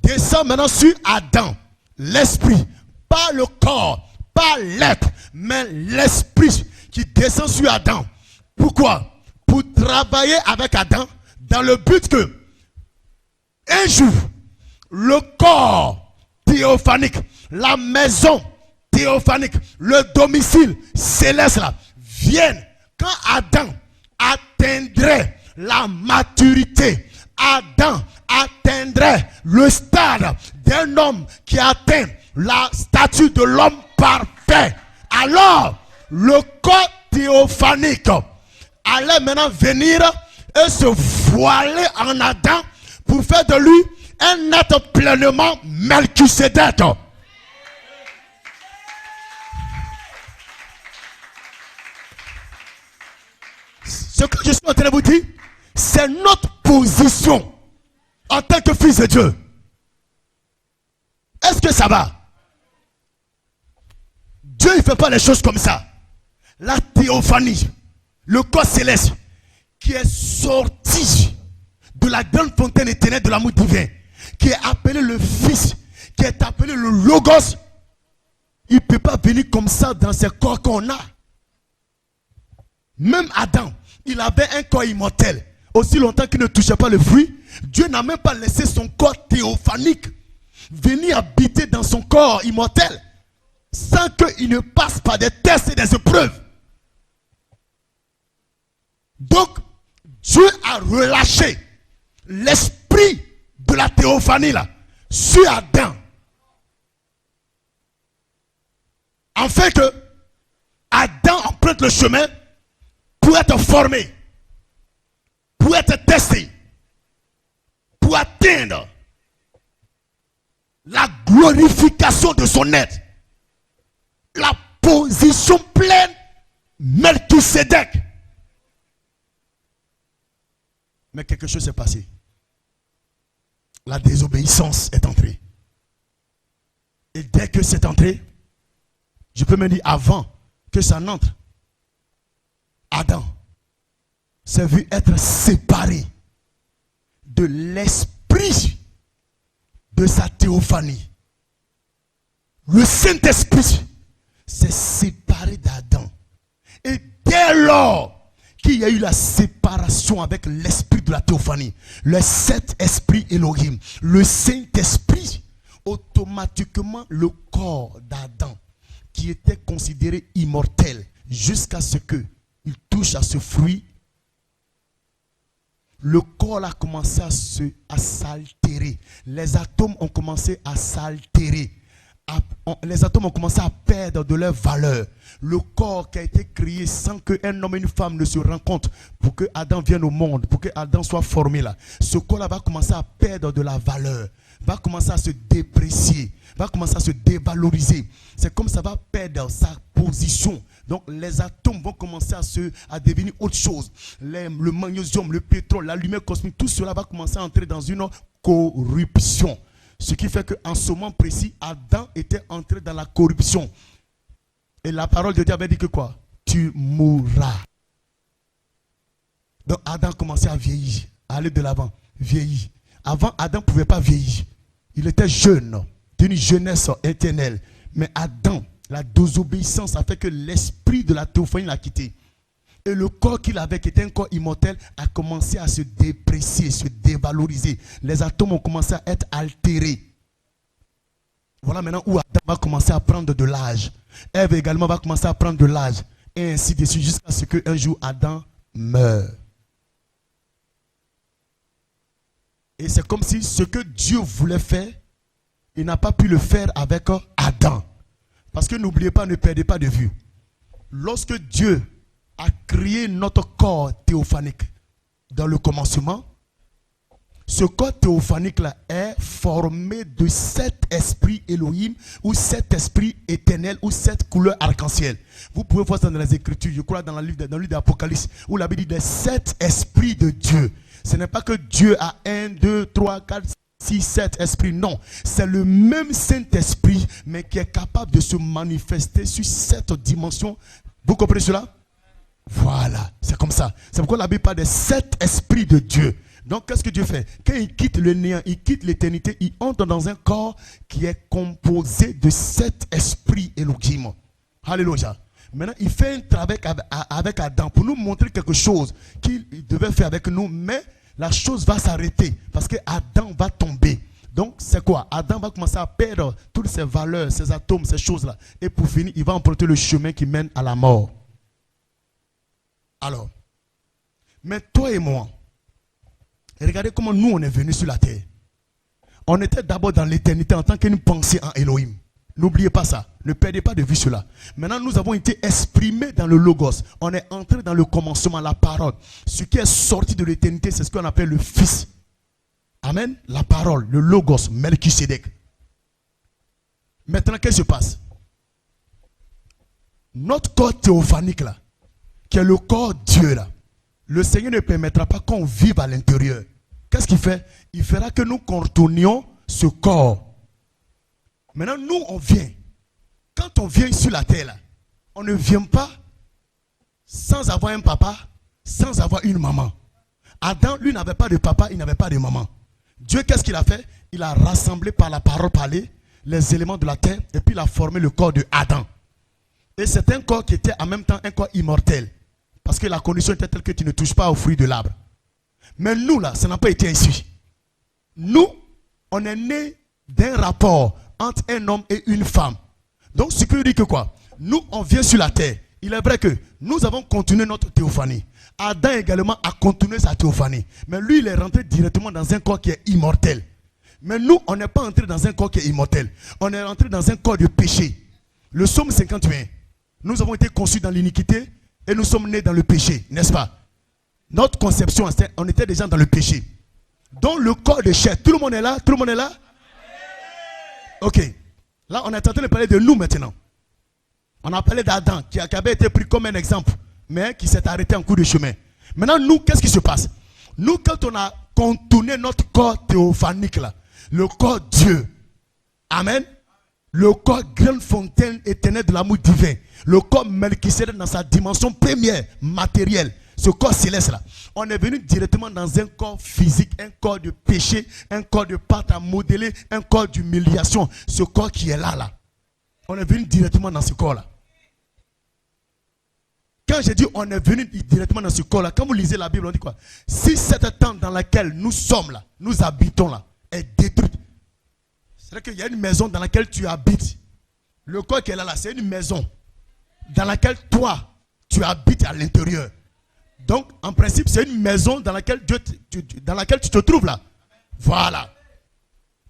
descend maintenant sur Adam. L'Esprit, pas le corps, pas l'être, mais l'Esprit qui descend sur Adam. Pourquoi? Pour travailler avec Adam dans le but que un jour, le corps théophanique, la maison théophanique, le domicile céleste là, viennent quand Adam atteindrait la maturité. Adam atteindrait le stade d'un homme qui atteint la statue de l'homme parfait. Alors, le corps théophanique allait maintenant venir et se voiler en Adam pour faire de lui un être pleinement Melchisédek. Ce que je suis en train de vous dire, c'est notre position en tant que fils de Dieu. Est-ce que ça va? Dieu ne fait pas les choses comme ça. La théophanie, le corps céleste qui est sorti de la grande fontaine éternelle de l'amour divin, qui est appelé le Fils, qui est appelé le Logos, il ne peut pas venir comme ça dans ces corps qu'on a. Même Adam, il avait un corps immortel. Aussi longtemps qu'il ne touchait pas le fruit, Dieu n'a même pas laissé son corps théophanique venir habiter dans son corps immortel sans qu'il ne passe par des tests et des épreuves. Donc, Dieu a relâché l'esprit de la théophanie là sur Adam, afin que Adam emprunte le chemin pour être formé, pour être testé, pour atteindre la glorification de son être, la position pleine Melchisédek. Mais quelque chose s'est passé. La désobéissance est entrée. Et dès que c'est entré, je peux me dire avant que ça n'entre, Adam s'est vu être séparé de l'esprit de sa théophanie. Le Saint-Esprit s'est séparé d'Adam. Et dès lors qu'il y a eu la séparation avec l'esprit de la théophanie, le Saint-Esprit Elohim, le Saint-Esprit, automatiquement le corps d'Adam, qui était considéré immortel jusqu'à ce qu'il touche à ce fruit, le corps a commencé à s'altérer. Les atomes ont commencé à s'altérer. Les atomes ont commencé à perdre de leur valeur. Le corps qui a été créé sans qu'un homme et une femme ne se rencontrent pour que Adam vienne au monde, pour que Adam soit formé là, ce corps-là va commencer à perdre de la valeur, va commencer à se déprécier, va commencer à se dévaloriser. C'est comme ça va perdre sa décomposition. Donc les atomes vont commencer à devenir autre chose. Le magnésium, le pétrole, la lumière cosmique, tout cela va commencer à entrer dans une corruption. Ce qui fait qu'en ce moment précis, Adam était entré dans la corruption. Et la parole de Dieu avait dit que quoi? Tu mourras. Donc Adam commençait à vieillir, à aller de l'avant, vieillir. Avant, Adam ne pouvait pas vieillir. Il était jeune, d'une jeunesse éternelle. Mais Adam, la désobéissance a fait que l'esprit de la théophanie l'a quitté. Et le corps qu'il avait, qui était un corps immortel, a commencé à se déprécier, se dévaloriser. Les atomes ont commencé à être altérés. Voilà maintenant où Adam va commencer à prendre de l'âge. Ève également va commencer à prendre de l'âge. Et ainsi de suite, jusqu'à ce qu'un jour Adam meure. Et c'est comme si ce que Dieu voulait faire, il n'a pas pu le faire avec Adam. Parce que n'oubliez pas, ne perdez pas de vue. Lorsque Dieu a créé notre corps théophanique dans le commencement, ce corps théophanique-là est formé de 7 esprits Elohim ou 7 esprits éternels ou 7 couleurs arc-en-ciel. Vous pouvez voir ça dans les Écritures, je crois dans le livre d'Apocalypse, où la Bible dit des 7 esprits de Dieu. Ce n'est pas que Dieu a 1, 2, 3, 4, 6, 7 esprits, non. C'est le même Saint-Esprit, mais qui est capable de se manifester sur 7 dimensions. Vous comprenez cela? Voilà, c'est comme ça. C'est pourquoi la Bible parle des 7 esprits de Dieu. Donc, qu'est-ce que Dieu fait? Quand il quitte le néant, il quitte l'éternité, il entre dans un corps qui est composé de 7 esprits Elohim. Alléluia. Maintenant, il fait un travail avec Adam pour nous montrer quelque chose qu'il devait faire avec nous, mais la chose va s'arrêter parce que Adam va tomber. Donc, c'est quoi? Adam va commencer à perdre toutes ses valeurs, ses atomes, ces choses-là. Et pour finir, il va emprunter le chemin qui mène à la mort. Alors, mais toi et moi, regardez comment nous on est venus sur la terre. On était d'abord dans l'éternité en tant qu'une pensée en Elohim. N'oubliez pas ça. Ne perdez pas de vue cela. Maintenant, nous avons été exprimés dans le Logos. On est entré dans le commencement, la parole. Ce qui est sorti de l'éternité, c'est ce qu'on appelle le Fils. Amen. La parole, le Logos, Melchisedec. Maintenant, qu'est-ce qui se passe? Notre corps théophanique là, qui est le corps Dieu là, le Seigneur ne permettra pas qu'on vive à l'intérieur. Qu'est-ce qu'il fait? Il fera que nous contournions ce corps. Maintenant, nous, on vient. Quand on vient sur la terre, là, on ne vient pas sans avoir un papa, sans avoir une maman. Adam, lui, n'avait pas de papa, il n'avait pas de maman. Dieu, qu'est-ce qu'il a fait? Il a rassemblé par la parole parlée les éléments de la terre et puis il a formé le corps de Adam. Et c'est un corps qui était en même temps un corps immortel. Parce que la condition était telle que tu ne touches pas aux fruits de l'arbre. Mais nous, là, ça n'a pas été ainsi. Nous, on est nés d'un rapport entre un homme et une femme. Donc, ce qui veut dire que quoi? Nous, on vient sur la terre. Il est vrai que nous avons continué notre théophanie. Adam également a continué sa théophanie. Mais lui, il est rentré directement dans un corps qui est immortel. Mais nous, on n'est pas entré dans un corps qui est immortel. On est rentré dans un corps de péché. Le psaume 51. Nous avons été conçus dans l'iniquité et nous sommes nés dans le péché, n'est-ce pas? Notre conception, on était déjà dans le péché. Donc le corps de chair, tout le monde est là? Tout le monde est là? Ok. Là, on est en train de parler de nous maintenant. On a parlé d'Adam, qui avait été pris comme un exemple, mais qui s'est arrêté en cours de chemin. Maintenant, nous, qu'est-ce qui se passe? Nous, quand on a contourné notre corps théophanique, là, le corps Dieu, amen, le corps grande fontaine éternelle de l'amour divin, le corps Melchisedec dans sa dimension première, matérielle, ce corps céleste là, on est venu directement dans un corps physique, un corps de péché, un corps de pâte à modeler, un corps d'humiliation, ce corps qui est là. On est venu directement dans ce corps là. Quand j'ai dit on est venu directement dans ce corps là, quand vous lisez la Bible, on dit quoi? Si cette tente dans laquelle nous sommes là, nous habitons là, est détruite, c'est-à-dire qu'il y a une maison dans laquelle tu habites. Le corps qui est là, c'est une maison dans laquelle toi, tu habites à l'intérieur. Donc, en principe, c'est une maison dans laquelle, tu te trouves là. Voilà.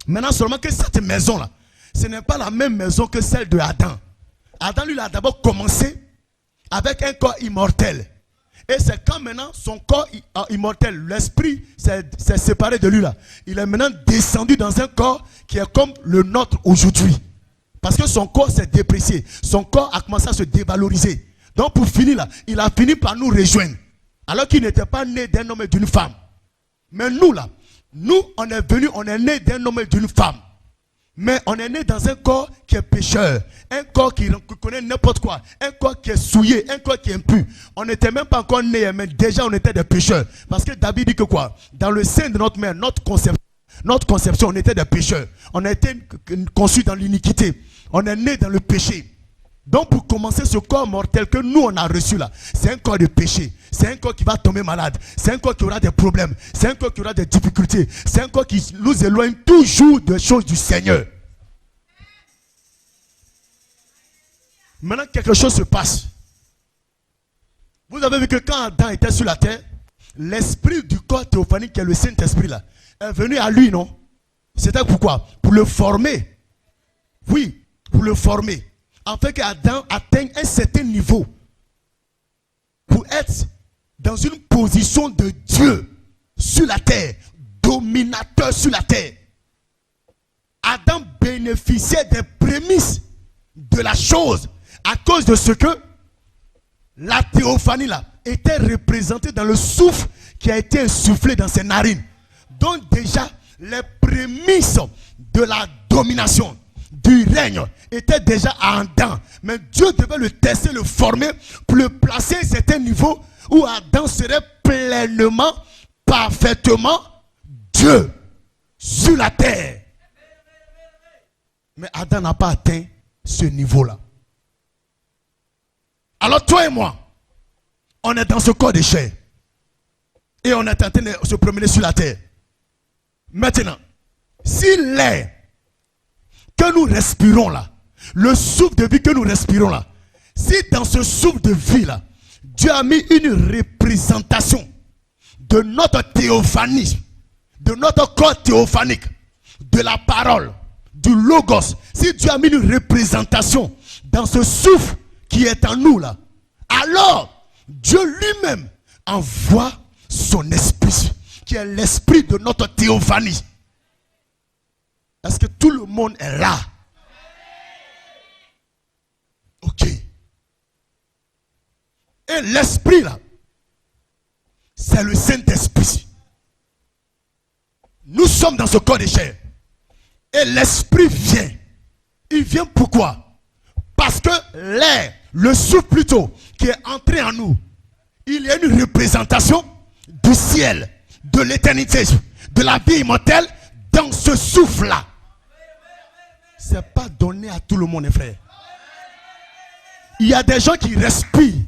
Maintenant, seulement que cette maison-là, ce n'est pas la même maison que celle de Adam. Adam, lui, il a d'abord commencé avec un corps immortel. Et c'est quand maintenant son corps immortel, l'esprit s'est séparé de lui là. Il est maintenant descendu dans un corps qui est comme le nôtre aujourd'hui. Parce que son corps s'est déprécié. Son corps a commencé à se dévaloriser. Donc pour finir là, il a fini par nous rejoindre. Alors qu'il n'était pas né d'un homme et d'une femme. Mais nous là, nous on est né d'un homme et d'une femme. Mais on est né dans un corps qui est pécheur. Un corps qui connaît n'importe quoi. Un corps qui est souillé. Un corps qui est impur. On n'était même pas encore né, mais déjà on était des pécheurs. Parce que David dit que quoi? Dans le sein de notre mère, notre conception, on était des pécheurs. On a été conçus dans l'iniquité. On est né dans le péché. Donc pour commencer, ce corps mortel que nous on a reçu là, c'est un corps de péché. C'est un corps qui va tomber malade. C'est un corps qui aura des problèmes. C'est un corps qui aura des difficultés. C'est un corps qui nous éloigne toujours des choses du Seigneur. Maintenant quelque chose se passe. Vous avez vu que quand Adam était sur la terre, l'esprit du corps théophanique qui est le Saint-Esprit là, est venu à lui, non? C'était pourquoi? Pour le former. Oui, pour le former. En fait qu'Adam atteigne un certain niveau pour être dans une position de Dieu sur la terre, dominateur sur la terre. Adam bénéficiait des prémices de la chose à cause de ce que la théophanie là était représentée dans le souffle qui a été insufflé dans ses narines. Donc déjà, les prémices de la domination, du règne, étaient déjà à Adam. Mais Dieu devait le tester, le former, pour le placer à un certain niveau où Adam serait pleinement, parfaitement Dieu sur la terre. Mais Adam n'a pas atteint ce niveau-là. Alors toi et moi, on est dans ce corps de chair. Et on est en train de se promener sur la terre. Maintenant, si l'air que nous respirons là, le souffle de vie que nous respirons là, si dans ce souffle de vie là, Dieu a mis une représentation de notre théophanie, de notre corps théophanique, de la parole, du logos, si Dieu a mis une représentation dans ce souffle qui est en nous là, alors Dieu lui-même envoie son esprit, qui est l'esprit de notre théophanie. Est-ce que tout le monde est là? Ok. Et l'esprit là, c'est le Saint-Esprit. Nous sommes dans ce corps de chair. Et l'esprit vient. Il vient pourquoi? Parce que l'air, le souffle plutôt, qui est entré en nous, il y a une représentation du ciel, de l'éternité, de la vie immortelle dans ce souffle-là. Ce n'est pas donné à tout le monde, frère. Il y a des gens qui respirent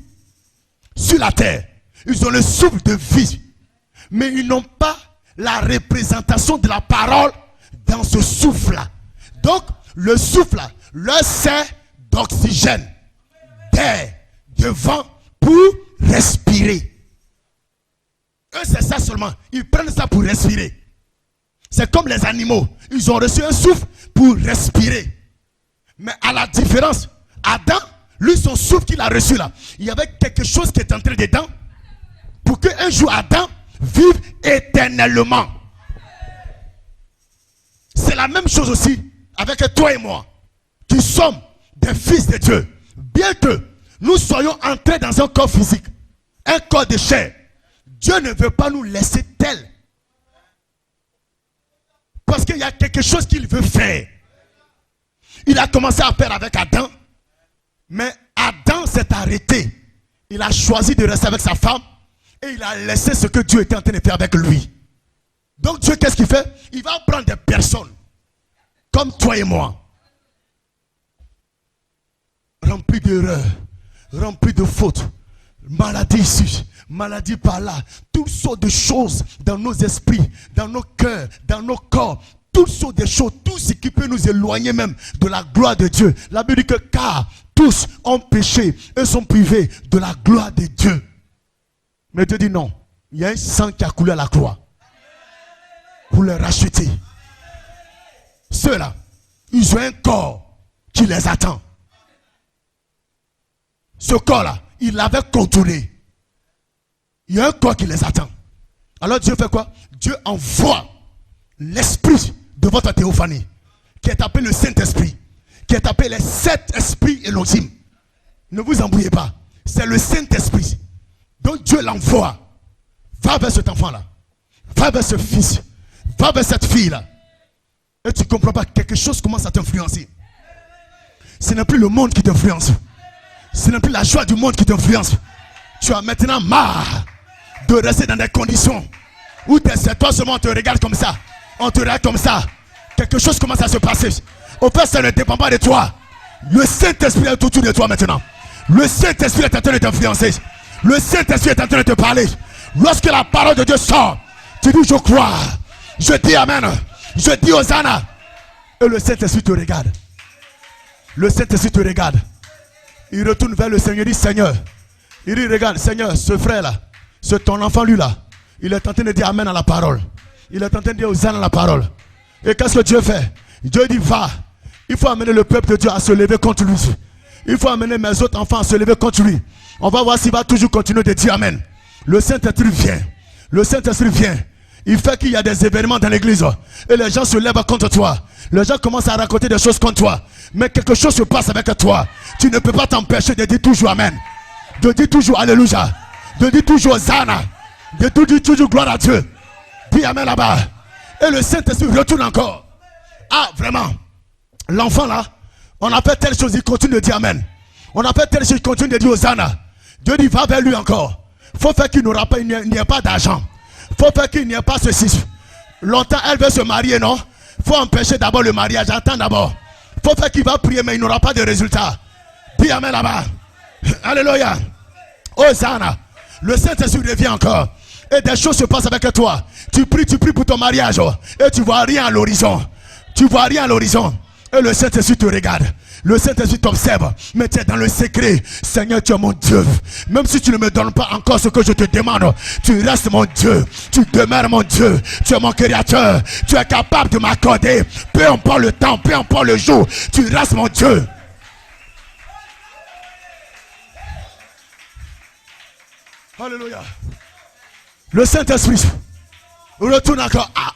sur la terre. Ils ont le souffle de vie. Mais ils n'ont pas la représentation de la parole dans ce souffle-là. Donc, le souffle-là leur sert d'oxygène, d'air, de vent pour respirer. Eux, c'est ça seulement. Ils prennent ça pour respirer. C'est comme les animaux. Ils ont reçu un souffle pour respirer. Mais à la différence, Adam, lui, son souffle qu'il a reçu là, il y avait quelque chose qui est entré dedans pour qu'un jour Adam vive éternellement. C'est la même chose aussi avec toi et moi, qui sommes des fils de Dieu. Bien que nous soyons entrés dans un corps physique, un corps de chair, Dieu ne veut pas nous laisser tels. Parce qu'il y a quelque chose qu'il veut faire. Il a commencé à faire avec Adam. Mais Adam s'est arrêté. Il a choisi de rester avec sa femme. Et il a laissé ce que Dieu était en train de faire avec lui. Donc Dieu, qu'est-ce qu'il fait? Il va prendre des personnes comme toi et moi, remplies d'erreurs, remplies de fautes, maladie ici, maladie par là, toutes sortes de choses dans nos esprits, dans nos cœurs, dans nos corps, toutes sortes de choses, tout ce qui peut nous éloigner même de la gloire de Dieu. La Bible dit que car tous ont péché et sont privés de la gloire de Dieu. Mais Dieu dit non, il y a un sang qui a coulé à la croix pour les racheter. Ceux-là, ils ont un corps qui les attend. Ce corps-là, il l'avait contourné. Il y a un corps qui les attend. Alors Dieu fait quoi? Dieu envoie l'esprit de votre théophanie, qui est appelé le Saint-Esprit, qui est appelé les 7 esprits Elohim. Ne vous embrouillez pas. C'est le Saint-Esprit. Donc Dieu l'envoie. Va vers cet enfant-là. Va vers ce fils. Va vers cette fille-là. Et tu ne comprends pas, quelque chose commence à t'influencer. Ce n'est plus le monde qui t'influence. Ce n'est plus la joie du monde qui t'influence. Tu as maintenant marre de rester dans des conditions où toi seulement on te regarde comme ça. On te regarde comme ça. Quelque chose commence à se passer. Au fait, ça ne dépend pas de toi. Le Saint-Esprit est autour de toi maintenant. Le Saint-Esprit est en train de t'influencer. Le Saint-Esprit est en train de te parler. Lorsque la parole de Dieu sort, tu dis je crois. Je dis amen. Je dis Hosanna. Et le Saint-Esprit te regarde. Le Saint-Esprit te regarde. Il retourne vers le Seigneur. Il dit Seigneur. Il dit regarde Seigneur, ce frère-là, ton enfant lui-là, il est en train de dire amen à la parole. Il est en train de dire Hosanna à la parole. Et qu'est-ce que Dieu fait? Dieu dit va. Il faut amener le peuple de Dieu à se lever contre lui. Il faut amener mes autres enfants à se lever contre lui. On va voir s'il va toujours continuer de dire amen. Le Saint-Esprit vient. Le Saint-Esprit vient. Il fait qu'il y a des événements dans l'église. Et les gens se lèvent contre toi. Les gens commencent à raconter des choses contre toi. Mais quelque chose se passe avec toi. Tu ne peux pas t'empêcher de dire toujours amen. De dire toujours alléluia. De dire toujours Hosanna. De dire toujours gloire à Dieu. Dis amen là-bas. Et le Saint-Esprit retourne encore. Ah, vraiment. L'enfant là, on a fait telle chose, il continue de dire amen. On a fait telle chose, il continue de dire Hosanna. Dieu dit, va vers lui encore. Il faut faire qu'il n'aura pas, il n'y ait pas d'argent. Il faut faire qu'il n'y ait pas ceci. Longtemps, elle veut se marier, non? Il faut empêcher d'abord le mariage. Attends d'abord. Il faut faire qu'il va prier, mais il n'aura pas de résultat. Dis amen là-bas. Alléluia. Hosanna. Le Saint-Esprit revient encore. Et des choses se passent avec toi. Tu pries pour ton mariage. Et tu vois rien à l'horizon. Tu vois rien à l'horizon. Et le Saint-Esprit te regarde. Le Saint-Esprit t'observe. Mais tu es dans le secret. Seigneur, tu es mon Dieu. Même si tu ne me donnes pas encore ce que je te demande, tu restes mon Dieu. Tu demeures mon Dieu. Tu es mon créateur. Tu es capable de m'accorder. Peu importe le temps, peu importe le jour. Tu restes mon Dieu. Alléluia. Le Saint-Esprit retourne encore. Ah,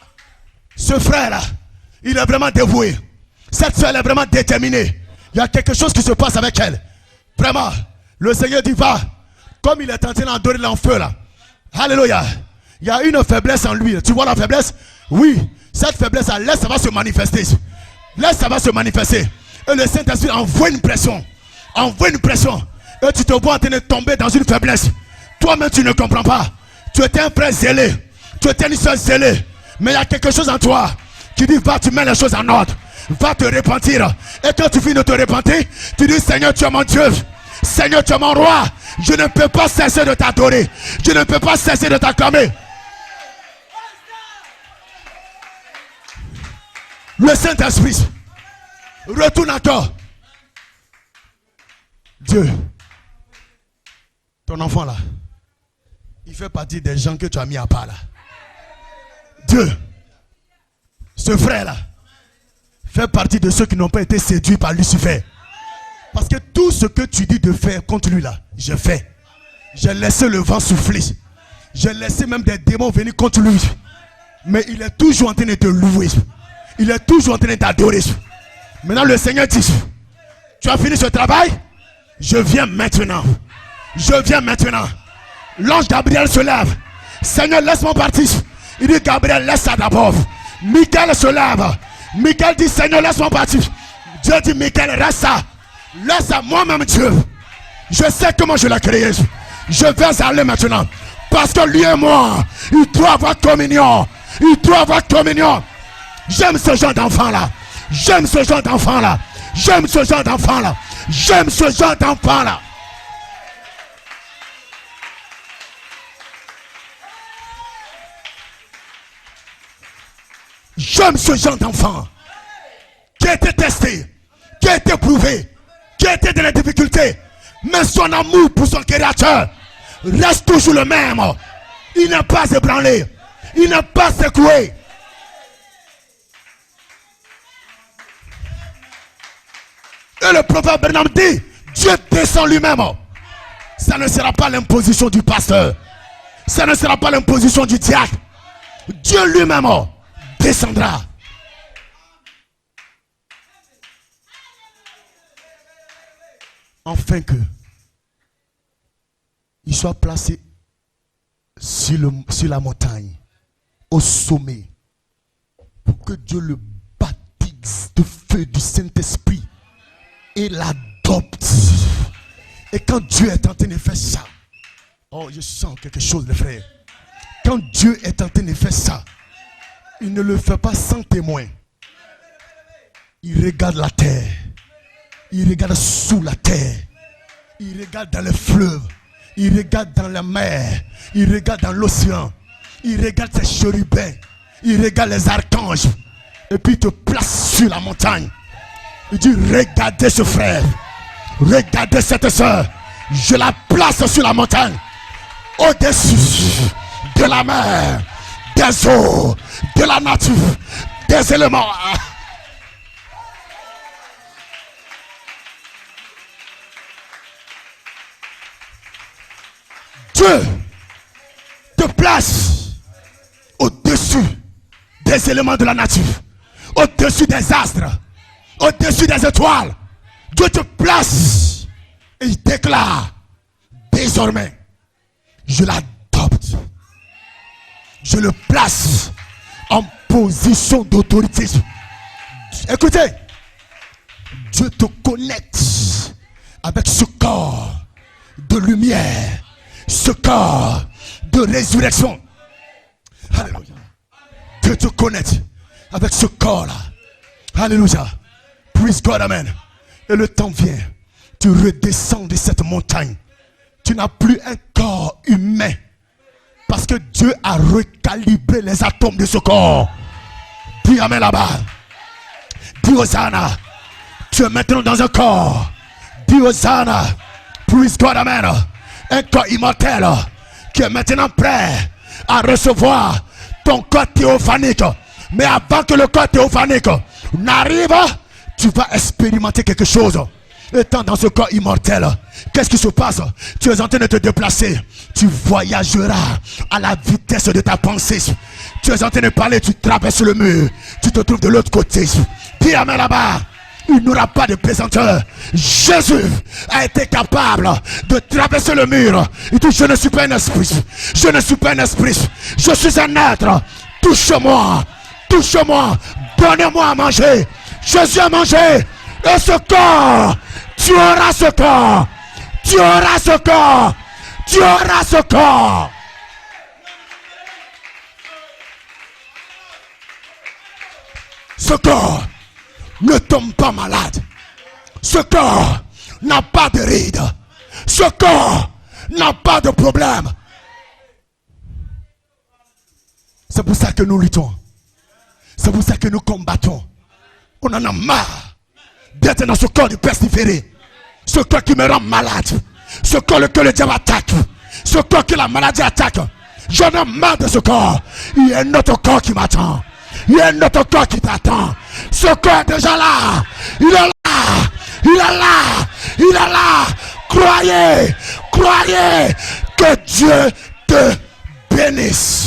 ce frère-là, il est vraiment dévoué. Cette soeur est vraiment déterminée. Il y a quelque chose qui se passe avec elle. Vraiment, le Seigneur dit va. Comme il est en train d'adorer l'enfeu là. Alléluia. Il y a une faiblesse en lui. Tu vois la faiblesse? Oui. Cette faiblesse, laisse ça va se manifester. Laisse ça va se manifester. Et le Saint-Esprit envoie une pression. Envoie une pression. Et tu te vois en train de tomber dans une faiblesse. Toi-même tu ne comprends pas. Tu étais un frère zélé. Tu étais une soeur zélée. Mais il y a quelque chose en toi qui dit va, tu mets les choses en ordre. Va te repentir. Et quand tu finis de te repentir, tu dis Seigneur, tu es mon Dieu. Seigneur, tu es mon roi. Je ne peux pas cesser de t'adorer. Je ne peux pas cesser de t'acclamer. Le Saint-Esprit retourne encore. Dieu, ton enfant là, il fait partie des gens que tu as mis à part là. Dieu, ce frère là, fait partie de ceux qui n'ont pas été séduits par Lucifer. Parce que tout ce que tu dis de faire contre lui là, je fais. J'ai laissé le vent souffler. J'ai laissé même des démons venir contre lui. Mais il est toujours en train de te louer. Il est toujours en train de t'adorer. Maintenant le Seigneur dit, tu as fini ce travail? Je viens maintenant. Je viens maintenant. L'ange Gabriel se lève. Seigneur, laisse-moi partir. Il dit Gabriel, laisse ça d'abord. Michael se lève. Michael dit Seigneur, laisse-moi partir. Dieu dit Michael, reste ça. Laisse ça, moi-même Dieu. Je sais comment je l'ai créé. Je vais aller maintenant. Parce que lui et moi, il doit avoir communion. Il doit avoir communion. J'aime ce genre d'enfant là. J'aime ce genre d'enfant là. J'aime ce genre d'enfant là. J'aime ce genre d'enfant là. J'aime ce genre d'enfant qui a été testé, qui a été prouvé, qui a été dans les difficultés, mais son amour pour son créateur reste toujours le même. Il n'est pas ébranlé, il n'est pas secoué. Et le prophète Bernard dit, Dieu descend lui-même. Ça ne sera pas l'imposition du pasteur, ça ne sera pas l'imposition du diacre. Dieu lui-même descendra. afin que il soit placé sur la montagne, au sommet, pour que Dieu le baptise de feu du Saint-Esprit et l'adopte. Et quand Dieu est en train de faire ça, oh, je sens quelque chose, les frères. Quand Dieu est en train de faire ça, il ne le fait pas sans témoin. Il regarde la terre. Il regarde sous la terre. Il regarde dans le fleuve. Il regarde dans la mer. Il regarde dans l'océan. Il regarde ses chérubins. Il regarde les archanges. Et puis il te place sur la montagne. Il dit, regardez ce frère. Regardez cette soeur. Je la place sur la montagne. Au-dessus de la mer, des eaux, de la nature, des éléments. Dieu te place au-dessus des éléments de la nature, au-dessus des astres, au-dessus des étoiles. Dieu te place et il déclare désormais, je l'adopte, je le place en position d'autorité. Écoutez, Dieu te connecte avec ce corps de lumière, ce corps de résurrection. Alléluia. Dieu te connecte avec ce corps-là. Alléluia. Praise God, amen. Et le temps vient, tu redescends de cette montagne. Tu n'as plus un corps humain. Parce que Dieu a recalibré les atomes de ce corps. Dis amen là-bas. Dis Hosanna. Tu es maintenant dans un corps. Dis Hosanna. Praise God, amen. Un corps immortel qui est maintenant prêt à recevoir ton corps théophanique. Mais avant que le corps théophanique n'arrive, tu vas expérimenter quelque chose. Étant dans ce corps immortel, qu'est-ce qui se passe? Tu es en train de te déplacer. Tu voyageras à la vitesse de ta pensée. Tu es en train de parler, tu traverses le mur. Tu te trouves de l'autre côté. Dis amen là-bas. Il n'y aura pas de plaisanteur. Jésus a été capable de traverser le mur. Il dit, je ne suis pas un esprit. Je ne suis pas un esprit. Je suis un être. Touche-moi. Touche-moi. Donnez-moi à manger. Jésus a mangé. Et ce corps, tu auras ce corps. Tu auras ce corps. Tu auras ce corps. Ce corps ne tombe pas malade. Ce corps n'a pas de rides. Ce corps n'a pas de problème. C'est pour ça que nous luttons. C'est pour ça que nous combattons. On en a marre d'être dans ce corps de pestiféré. Ce corps qui me rend malade. Ce corps que le diable attaque. Ce corps que la maladie attaque. J'en ai marre de ce corps. Il y a un autre corps qui m'attend. Il y a un autre corps qui t'attend. Ce corps est déjà là. Il est là. Il est là. Il est là. Croyez. Croyez que Dieu te bénisse.